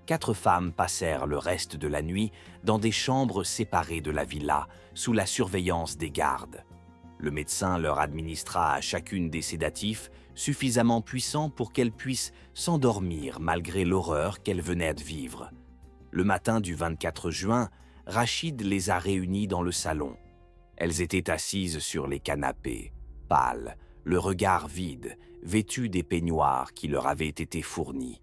4 femmes passèrent le reste de la nuit dans des chambres séparées de la villa, sous la surveillance des gardes. Le médecin leur administra à chacune des sédatifs suffisamment puissants pour qu'elles puissent s'endormir malgré l'horreur qu'elles venaient de vivre. Le matin du 24 juin, Rachid les a réunies dans le salon. Elles étaient assises sur les canapés, pâles, le regard vide, vêtues des peignoirs qui leur avaient été fournis.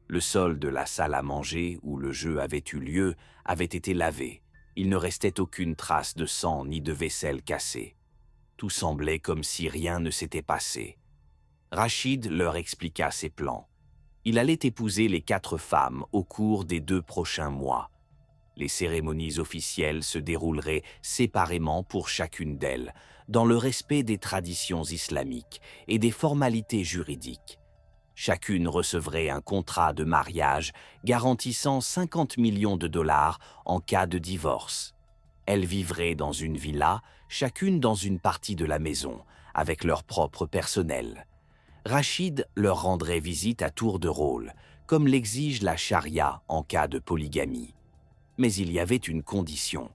Le sol de la salle à manger où le jeu avait eu lieu avait été lavé, Il ne restait aucune trace de sang ni de vaisselle cassée. Tout semblait comme si rien ne s'était passé. Rachid leur expliqua ses plans. Il allait épouser les 4 femmes au cours des 2 prochains mois. Les cérémonies officielles se dérouleraient séparément pour chacune d'elles, dans le respect des traditions islamiques et des formalités juridiques. Chacune recevrait un contrat de mariage garantissant 50 millions de dollars en cas de divorce. Elles vivraient dans une villa, chacune dans une partie de la maison, avec leur propre personnel. Rachid leur rendrait visite à tour de rôle, comme l'exige la charia en cas de polygamie. Mais il y avait une condition.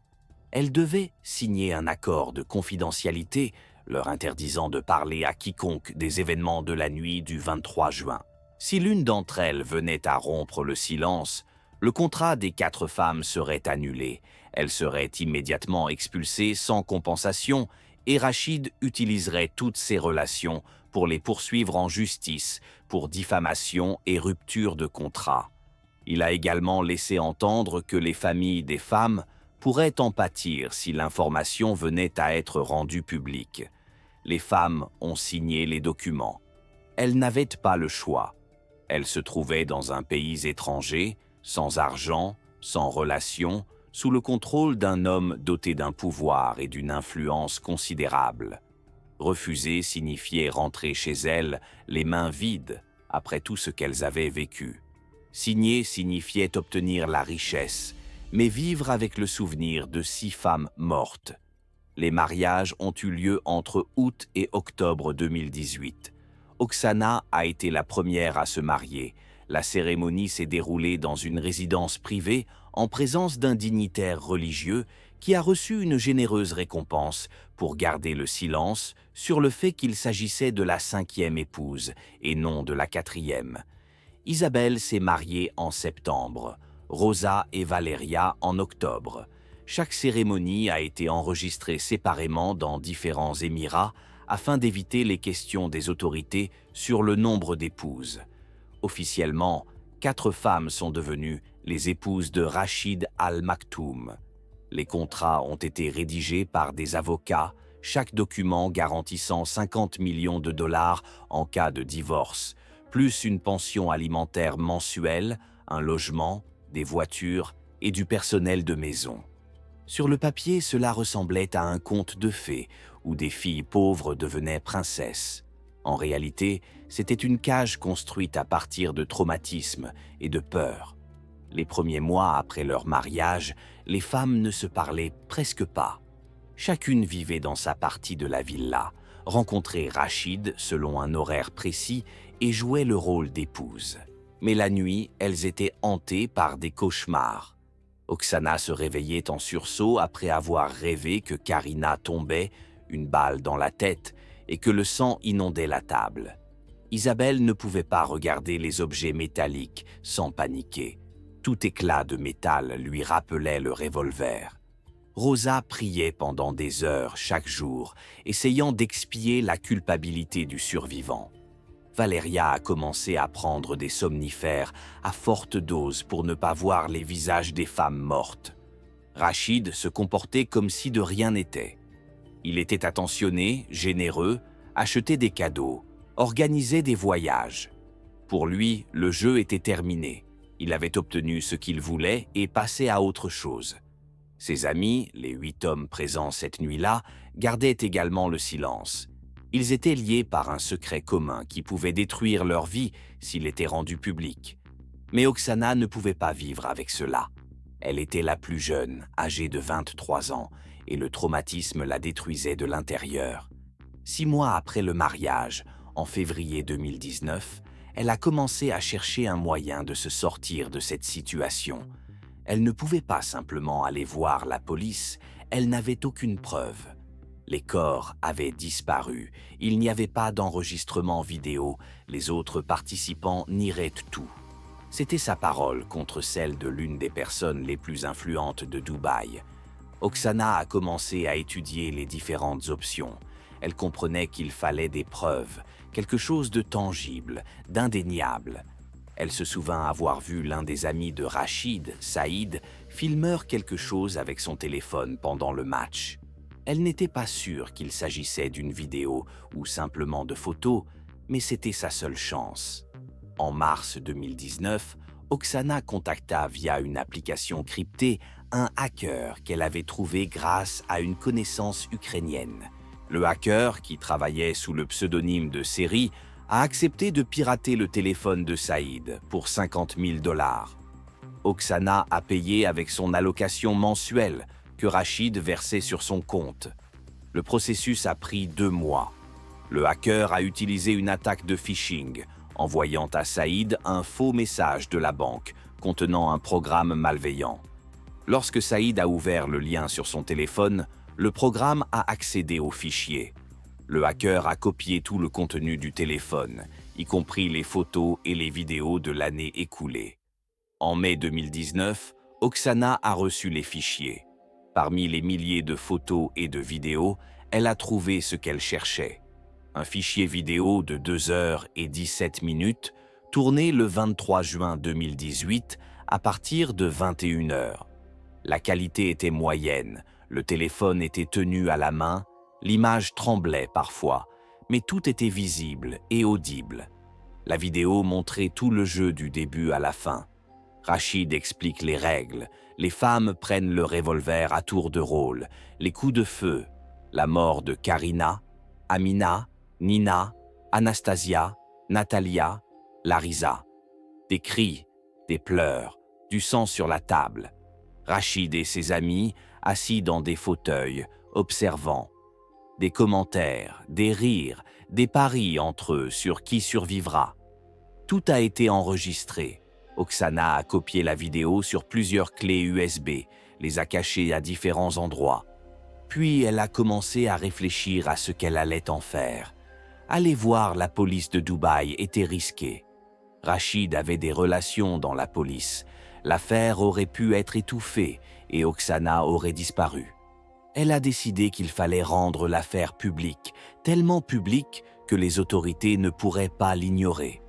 Elles devaient signer un accord de confidentialité leur interdisant de parler à quiconque des événements de la nuit du 23 juin. Si l'une d'entre elles venait à rompre le silence, le contrat des 4 femmes serait annulé. Elles seraient immédiatement expulsées sans compensation et Rachid utiliserait toutes ses relations pour les poursuivre en justice pour diffamation et rupture de contrat. Il a également laissé entendre que les familles des femmes pourraient en pâtir si l'information venait à être rendue publique. Les femmes ont signé les documents. Elles n'avaient pas le choix. Elles se trouvaient dans un pays étranger, sans argent, sans relations, sous le contrôle d'un homme doté d'un pouvoir et d'une influence considérable. Refuser signifiait rentrer chez elles les mains vides après tout ce qu'elles avaient vécu. Signer signifiait obtenir la richesse, mais vivre avec le souvenir de 6 femmes mortes. Les mariages ont eu lieu entre août et octobre 2018. Oksana a été la première à se marier. La cérémonie s'est déroulée dans une résidence privée en présence d'un dignitaire religieux qui a reçu une généreuse récompense pour garder le silence sur le fait qu'il s'agissait de la 5e épouse et non de la 4e. Isabelle s'est mariée en septembre, Rosa et Valeria en octobre. Chaque cérémonie a été enregistrée séparément dans différents émirats afin d'éviter les questions des autorités sur le nombre d'épouses. Officiellement, 4 femmes sont devenues les épouses de Rachid Al Maktoum. Les contrats ont été rédigés par des avocats, chaque document garantissant 50 millions de dollars en cas de divorce, plus une pension alimentaire mensuelle, un logement, des voitures et du personnel de maison. Sur le papier, cela ressemblait à un conte de fées où des filles pauvres devenaient princesses. En réalité, c'était une cage construite à partir de traumatismes et de peurs. Les premiers mois après leur mariage, les femmes ne se parlaient presque pas. Chacune vivait dans sa partie de la villa, rencontrait Rachid selon un horaire précis et jouait le rôle d'épouse. Mais la nuit, elles étaient hantées par des cauchemars. Oksana se réveillait en sursaut après avoir rêvé que Karina tombait, une balle dans la tête, et que le sang inondait la table. Isabelle ne pouvait pas regarder les objets métalliques sans paniquer. Tout éclat de métal lui rappelait le revolver. Rosa priait pendant des heures chaque jour, essayant d'expier la culpabilité du survivant. Valeria a commencé à prendre des somnifères à forte dose pour ne pas voir les visages des femmes mortes. Rachid se comportait comme si de rien n'était. Il était attentionné, généreux, achetait des cadeaux, organisait des voyages. Pour lui, le jeu était terminé. Il avait obtenu ce qu'il voulait et passait à autre chose. Ses amis, les 8 hommes présents cette nuit-là, gardaient également le silence. Ils étaient liés par un secret commun qui pouvait détruire leur vie s'il était rendu public. Mais Oksana ne pouvait pas vivre avec cela. Elle était la plus jeune, âgée de 23 ans, et le traumatisme la détruisait de l'intérieur. 6 mois après le mariage, en février 2019, elle a commencé à chercher un moyen de se sortir de cette situation. Elle ne pouvait pas simplement aller voir la police, elle n'avait aucune preuve. Les corps avaient disparu, il n'y avait pas d'enregistrement vidéo, les autres participants nieraient tout. C'était sa parole contre celle de l'une des personnes les plus influentes de Dubaï. Oksana a commencé à étudier les différentes options. Elle comprenait qu'il fallait des preuves, quelque chose de tangible, d'indéniable. Elle se souvint avoir vu l'un des amis de Rachid, Saïd, filmeur quelque chose avec son téléphone pendant le match. Elle n'était pas sûre qu'il s'agissait d'une vidéo ou simplement de photos, mais c'était sa seule chance. En mars 2019, Oksana contacta via une application cryptée un hacker qu'elle avait trouvé grâce à une connaissance ukrainienne. Le hacker, qui travaillait sous le pseudonyme de Seri, a accepté de pirater le téléphone de Saïd pour 50 000 $. Oksana a payé avec son allocation mensuelle que Rachid versait sur son compte. Le processus a pris 2 mois. Le hacker a utilisé une attaque de phishing, envoyant à Saïd un faux message de la banque contenant un programme malveillant. Lorsque Saïd a ouvert le lien sur son téléphone, le programme a accédé au fichier. Le hacker a copié tout le contenu du téléphone, y compris les photos et les vidéos de l'année écoulée. En mai 2019, Oksana a reçu les fichiers. Parmi les milliers de photos et de vidéos, elle a trouvé ce qu'elle cherchait. Un fichier vidéo de 2 heures et 17 minutes, tourné le 23 juin 2018 à partir de 21 heures. La qualité était moyenne, le téléphone était tenu à la main, l'image tremblait parfois, mais tout était visible et audible. La vidéo montrait tout le jeu du début à la fin. Rachid explique les règles, les femmes prennent le revolver à tour de rôle, les coups de feu, la mort de Karina, Amina, Nina, Anastasia, Natalia, Larisa. Des cris, des pleurs, du sang sur la table. Rachid et ses amis, assis dans des fauteuils, observant. Des commentaires, des rires, des paris entre eux sur qui survivra. Tout a été enregistré. Oksana a copié la vidéo sur plusieurs clés USB, les a cachées à différents endroits. Puis elle a commencé à réfléchir à ce qu'elle allait en faire. Aller voir la police de Dubaï était risqué. Rachid avait des relations dans la police. L'affaire aurait pu être étouffée et Oksana aurait disparu. Elle a décidé qu'il fallait rendre l'affaire publique, tellement publique que les autorités ne pourraient pas l'ignorer.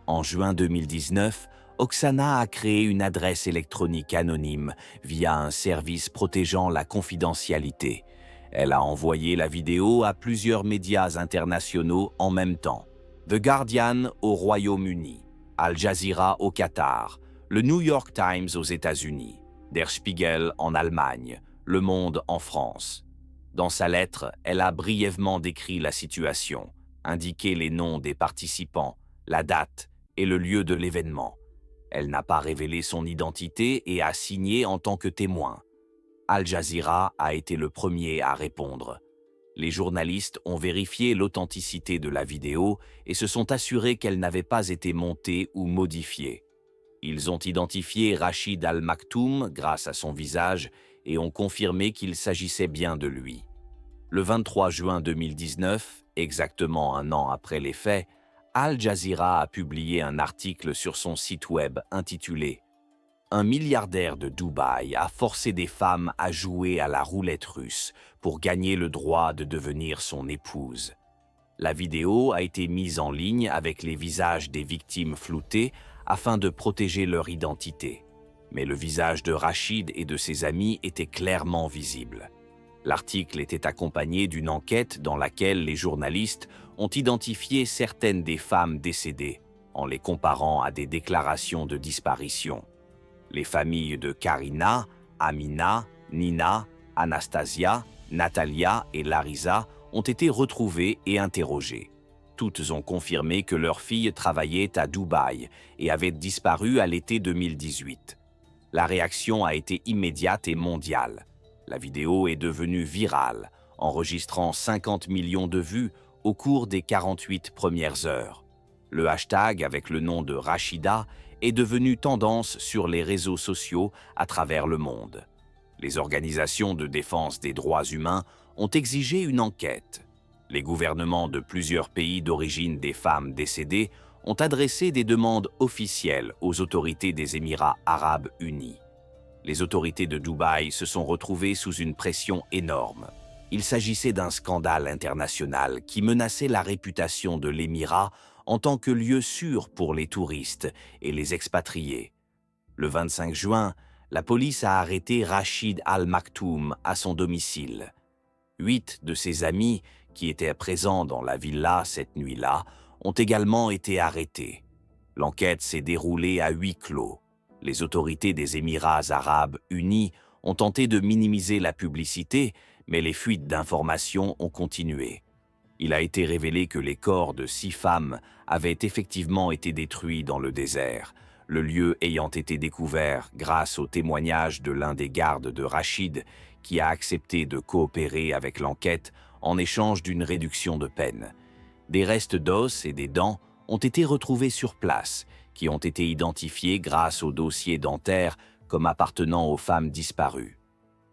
En juin 2019, Oksana a créé une adresse électronique anonyme via un service protégeant la confidentialité. Elle a envoyé la vidéo à plusieurs médias internationaux en même temps. The Guardian au Royaume-Uni, Al Jazeera au Qatar, le New York Times aux États-Unis, Der Spiegel en Allemagne, Le Monde en France. Dans sa lettre, elle a brièvement décrit la situation, indiqué les noms des participants, la date et le lieu de l'événement. Elle n'a pas révélé son identité et a signé en tant que témoin. Al Jazeera a été le premier à répondre. Les journalistes ont vérifié l'authenticité de la vidéo et se sont assurés qu'elle n'avait pas été montée ou modifiée. Ils ont identifié Rachid Al-Maktoum grâce à son visage et ont confirmé qu'il s'agissait bien de lui. Le 23 juin 2019, exactement un an après les faits, Al Jazeera a publié un article sur son site web intitulé « Un milliardaire de Dubaï a forcé des femmes à jouer à la roulette russe pour gagner le droit de devenir son épouse ». La vidéo a été mise en ligne avec les visages des victimes floutés afin de protéger leur identité. Mais le visage de Rachid et de ses amis était clairement visible. L'article était accompagné d'une enquête dans laquelle les journalistes ont identifié certaines des femmes décédées en les comparant à des déclarations de disparition. Les familles de Karina, Amina, Nina, Anastasia, Natalia et Larisa ont été retrouvées et interrogées. Toutes ont confirmé que leur fille travaillait à Dubaï et avait disparu à l'été 2018. La réaction a été immédiate et mondiale. La vidéo est devenue virale, enregistrant 50 millions de vues au cours des 48 premières heures. Le hashtag avec le nom de Rachida est devenu tendance sur les réseaux sociaux à travers le monde. Les organisations de défense des droits humains ont exigé une enquête. Les gouvernements de plusieurs pays d'origine des femmes décédées ont adressé des demandes officielles aux autorités des Émirats arabes unis. Les autorités de Dubaï se sont retrouvées sous une pression énorme. Il s'agissait d'un scandale international qui menaçait la réputation de l'Émirat en tant que lieu sûr pour les touristes et les expatriés. Le 25 juin, la police a arrêté Rachid Al-Maktoum à son domicile. 8 de ses amis, qui étaient présents dans la villa cette nuit-là, ont également été arrêtés. L'enquête s'est déroulée à huis clos. Les autorités des Émirats arabes unis ont tenté de minimiser la publicité, mais les fuites d'informations ont continué. Il a été révélé que les corps de 6 femmes avaient effectivement été détruits dans le désert, le lieu ayant été découvert grâce au témoignage de l'un des gardes de Rachid, qui a accepté de coopérer avec l'enquête en échange d'une réduction de peine. Des restes d'os et des dents ont été retrouvés sur place, qui ont été identifiés grâce au dossier dentaire comme appartenant aux femmes disparues.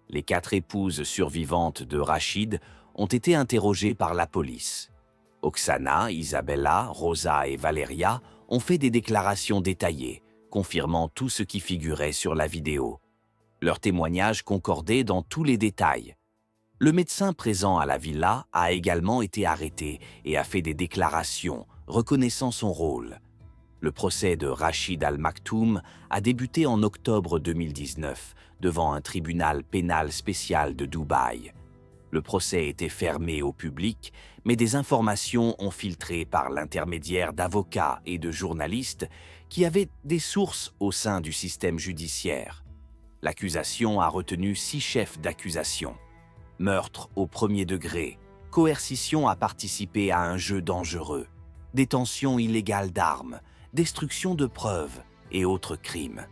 Les 4 épouses survivantes de Rachid ont été interrogées par la police. Oksana, Isabella, Rosa et Valeria ont fait des déclarations détaillées, confirmant tout ce qui figurait sur la vidéo. Leurs témoignages concordaient dans tous les détails. Le médecin présent à la villa a également été arrêté et a fait des déclarations, reconnaissant son rôle. Le procès de Rachid Al-Maktoum a débuté en octobre 2019 devant un tribunal pénal spécial de Dubaï. Le procès était fermé au public, mais des informations ont filtré par l'intermédiaire d'avocats et de journalistes qui avaient des sources au sein du système judiciaire. L'accusation a retenu 6 chefs d'accusation. Meurtre au premier degré, coercition à participer à un jeu dangereux, détention illégale d'armes, destruction de preuves et autres crimes.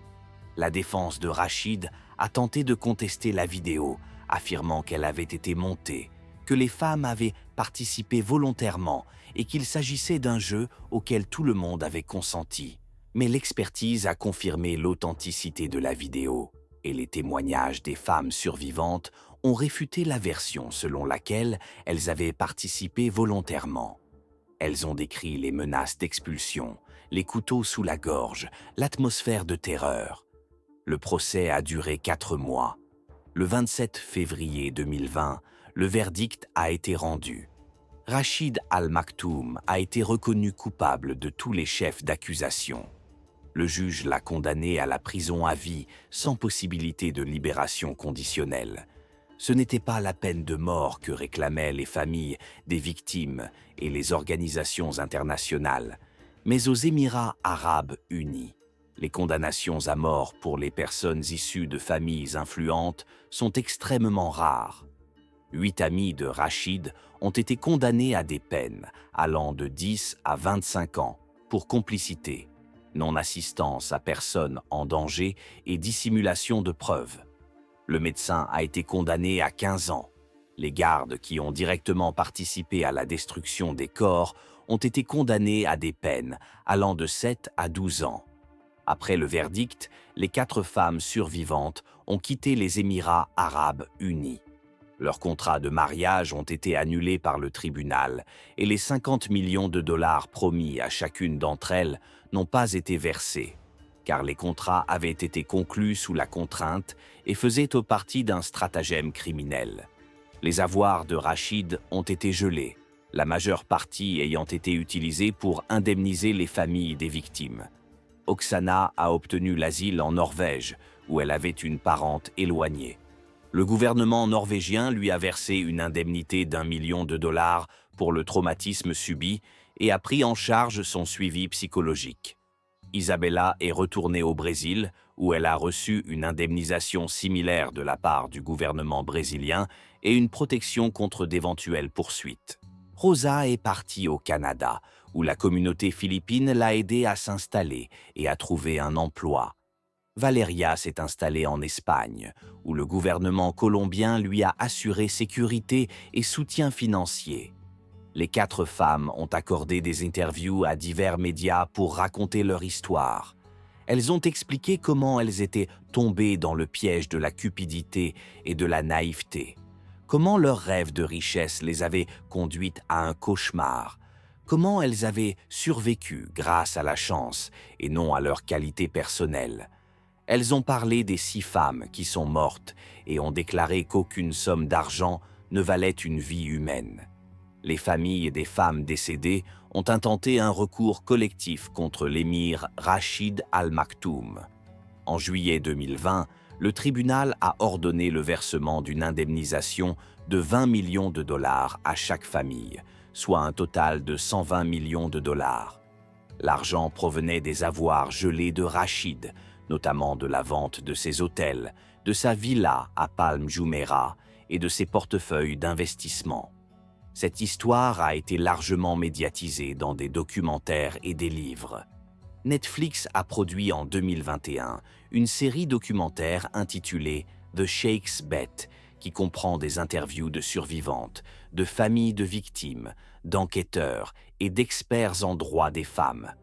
La défense de Rachid a tenté de contester la vidéo, affirmant qu'elle avait été montée, que les femmes avaient participé volontairement et qu'il s'agissait d'un jeu auquel tout le monde avait consenti. Mais l'expertise a confirmé l'authenticité de la vidéo et les témoignages des femmes survivantes ont réfuté la version selon laquelle elles avaient participé volontairement. Elles ont décrit les menaces d'expulsion, les couteaux sous la gorge, l'atmosphère de terreur. Le procès a duré 4 mois. Le 27 février 2020, le verdict a été rendu. Rachid Al-Maktoum a été reconnu coupable de tous les chefs d'accusation. Le juge l'a condamné à la prison à vie sans possibilité de libération conditionnelle. Ce n'était pas la peine de mort que réclamaient les familles des victimes et les organisations internationales, mais aux Émirats arabes unis. Les condamnations à mort pour les personnes issues de familles influentes sont extrêmement rares. 8 amis de Rachid ont été condamnés à des peines allant de 10 à 25 ans pour complicité, non-assistance à personne en danger et dissimulation de preuves. Le médecin a été condamné à 15 ans. Les gardes qui ont directement participé à la destruction des corps ont été condamnés à des peines allant de 7 à 12 ans. Après le verdict, les 4 femmes survivantes ont quitté les Émirats arabes unis. Leurs contrats de mariage ont été annulés par le tribunal et les 50 millions de dollars promis à chacune d'entre elles n'ont pas été versés, car les contrats avaient été conclus sous la contrainte et faisaient partie d'un stratagème criminel. Les avoirs de Rachid ont été gelés, la majeure partie ayant été utilisée pour indemniser les familles des victimes. Oksana a obtenu l'asile en Norvège, où elle avait une parente éloignée. Le gouvernement norvégien lui a versé une indemnité d'1 million de dollars pour le traumatisme subi et a pris en charge son suivi psychologique. Isabella est retournée au Brésil, où elle a reçu une indemnisation similaire de la part du gouvernement brésilien et une protection contre d'éventuelles poursuites. Rosa est partie au Canada, où la communauté philippine l'a aidée à s'installer et à trouver un emploi. Valeria s'est installée en Espagne, où le gouvernement colombien lui a assuré sécurité et soutien financier. Les 4 femmes ont accordé des interviews à divers médias pour raconter leur histoire. Elles ont expliqué comment elles étaient tombées dans le piège de la cupidité et de la naïveté, comment leurs rêves de richesse les avaient conduites à un cauchemar, comment elles avaient survécu grâce à la chance et non à leur qualité personnelle. Elles ont parlé des 6 femmes qui sont mortes et ont déclaré qu'aucune somme d'argent ne valait une vie humaine. Les familles des femmes décédées ont intenté un recours collectif contre l'émir Rachid Al Maktoum. En juillet 2020, le tribunal a ordonné le versement d'une indemnisation de 20 millions de dollars à chaque famille, soit un total de 120 millions de dollars. L'argent provenait des avoirs gelés de Rachid, notamment de la vente de ses hôtels, de sa villa à Palm Jumeirah et de ses portefeuilles d'investissement. Cette histoire a été largement médiatisée dans des documentaires et des livres. Netflix a produit en 2021 une série documentaire intitulée The Sheikh's Bet, qui comprend des interviews de survivantes, de familles de victimes, d'enquêteurs et d'experts en droit des femmes.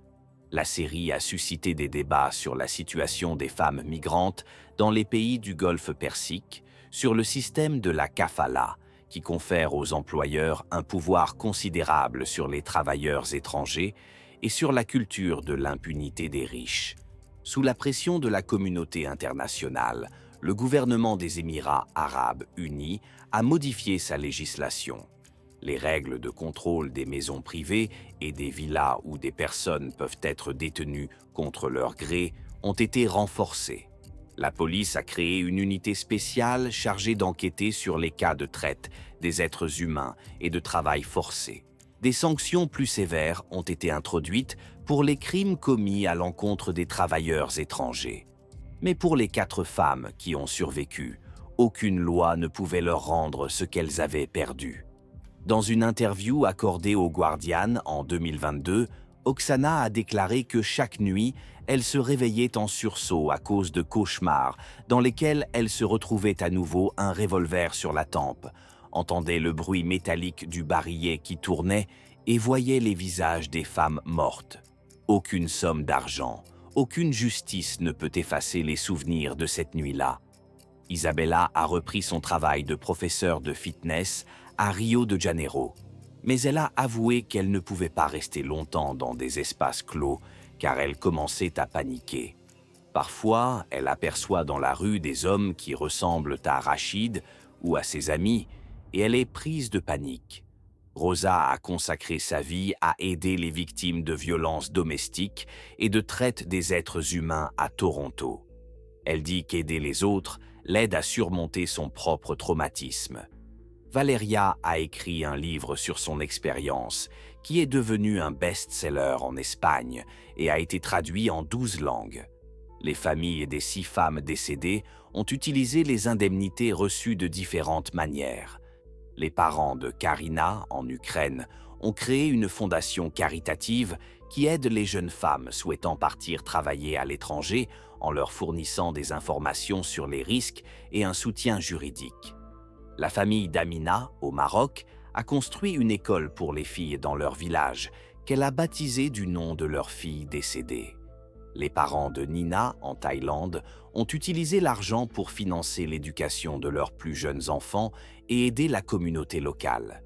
La série a suscité des débats sur la situation des femmes migrantes dans les pays du Golfe Persique, sur le système de la kafala, qui confère aux employeurs un pouvoir considérable sur les travailleurs étrangers, et sur la culture de l'impunité des riches. Sous la pression de la communauté internationale, le gouvernement des Émirats arabes unis a modifié sa législation. Les règles de contrôle des maisons privées et des villas où des personnes peuvent être détenues contre leur gré ont été renforcées. La police a créé une unité spéciale chargée d'enquêter sur les cas de traite des êtres humains et de travail forcé. Des sanctions plus sévères ont été introduites pour les crimes commis à l'encontre des travailleurs étrangers. Mais pour les 4 femmes qui ont survécu, aucune loi ne pouvait leur rendre ce qu'elles avaient perdu. Dans une interview accordée au Guardian en 2022, Oksana a déclaré que chaque nuit, elle se réveillait en sursaut à cause de cauchemars dans lesquels elle se retrouvait à nouveau un revolver sur la tempe, entendait le bruit métallique du barillet qui tournait et voyait les visages des femmes mortes. Aucune somme d'argent, aucune justice ne peut effacer les souvenirs de cette nuit-là. Isabella a repris son travail de professeur de fitness à Rio de Janeiro, mais elle a avoué qu'elle ne pouvait pas rester longtemps dans des espaces clos car elle commençait à paniquer. Parfois, elle aperçoit dans la rue des hommes qui ressemblent à Rachid ou à ses amis, et elle est prise de panique. Rosa a consacré sa vie à aider les victimes de violences domestiques et de traite des êtres humains à Toronto. Elle dit qu'aider les autres l'aide à surmonter son propre traumatisme. Valeria a écrit un livre sur son expérience, qui est devenu un best-seller en Espagne et a été traduit en 12 langues. Les familles des 6 femmes décédées ont utilisé les indemnités reçues de différentes manières. Les parents de Karina, en Ukraine, ont créé une fondation caritative qui aide les jeunes femmes souhaitant partir travailler à l'étranger en leur fournissant des informations sur les risques et un soutien juridique. La famille d'Amina, au Maroc, a construit une école pour les filles dans leur village, qu'elle a baptisée du nom de leur fille décédée. Les parents de Nina, en Thaïlande, ont utilisé l'argent pour financer l'éducation de leurs plus jeunes enfants et aider la communauté locale.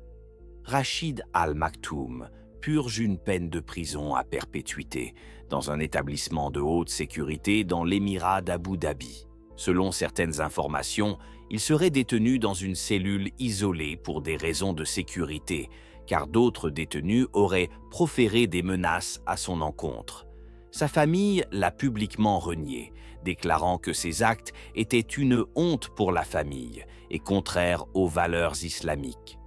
Rachid Al Maktoum purge une peine de prison à perpétuité dans un établissement de haute sécurité dans l'émirat d'Abu Dhabi. Selon certaines informations, il serait détenu dans une cellule isolée pour des raisons de sécurité, car d'autres détenus auraient proféré des menaces à son encontre. Sa famille l'a publiquement renié, déclarant que ces actes étaient une honte pour la famille et contraires aux valeurs islamiques.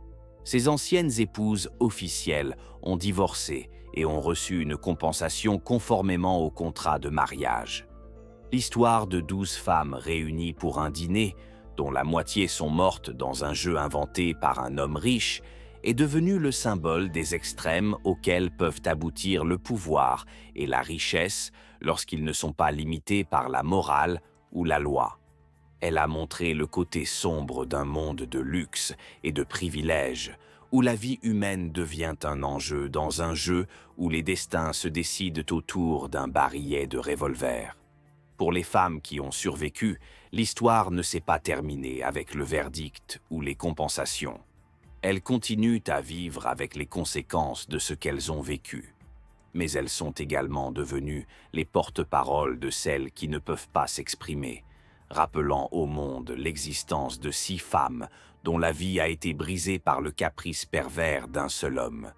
Ses anciennes épouses officielles ont divorcé et ont reçu une compensation conformément au contrat de mariage. L'histoire de 12 femmes réunies pour un dîner, dont la moitié sont mortes dans un jeu inventé par un homme riche, est devenue le symbole des extrêmes auxquels peuvent aboutir le pouvoir et la richesse lorsqu'ils ne sont pas limités par la morale ou la loi. Elle a montré le côté sombre d'un monde de luxe et de privilèges, où la vie humaine devient un enjeu dans un jeu où les destins se décident autour d'un barillet de revolver. Pour les femmes qui ont survécu, l'histoire ne s'est pas terminée avec le verdict ou les compensations. Elles continuent à vivre avec les conséquences de ce qu'elles ont vécu. Mais elles sont également devenues les porte-paroles de celles qui ne peuvent pas s'exprimer, rappelant au monde l'existence de 6 femmes dont la vie a été brisée par le caprice pervers d'un seul homme,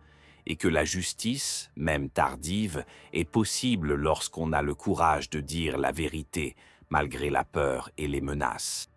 et que la justice, même tardive, est possible lorsqu'on a le courage de dire la vérité, malgré la peur et les menaces.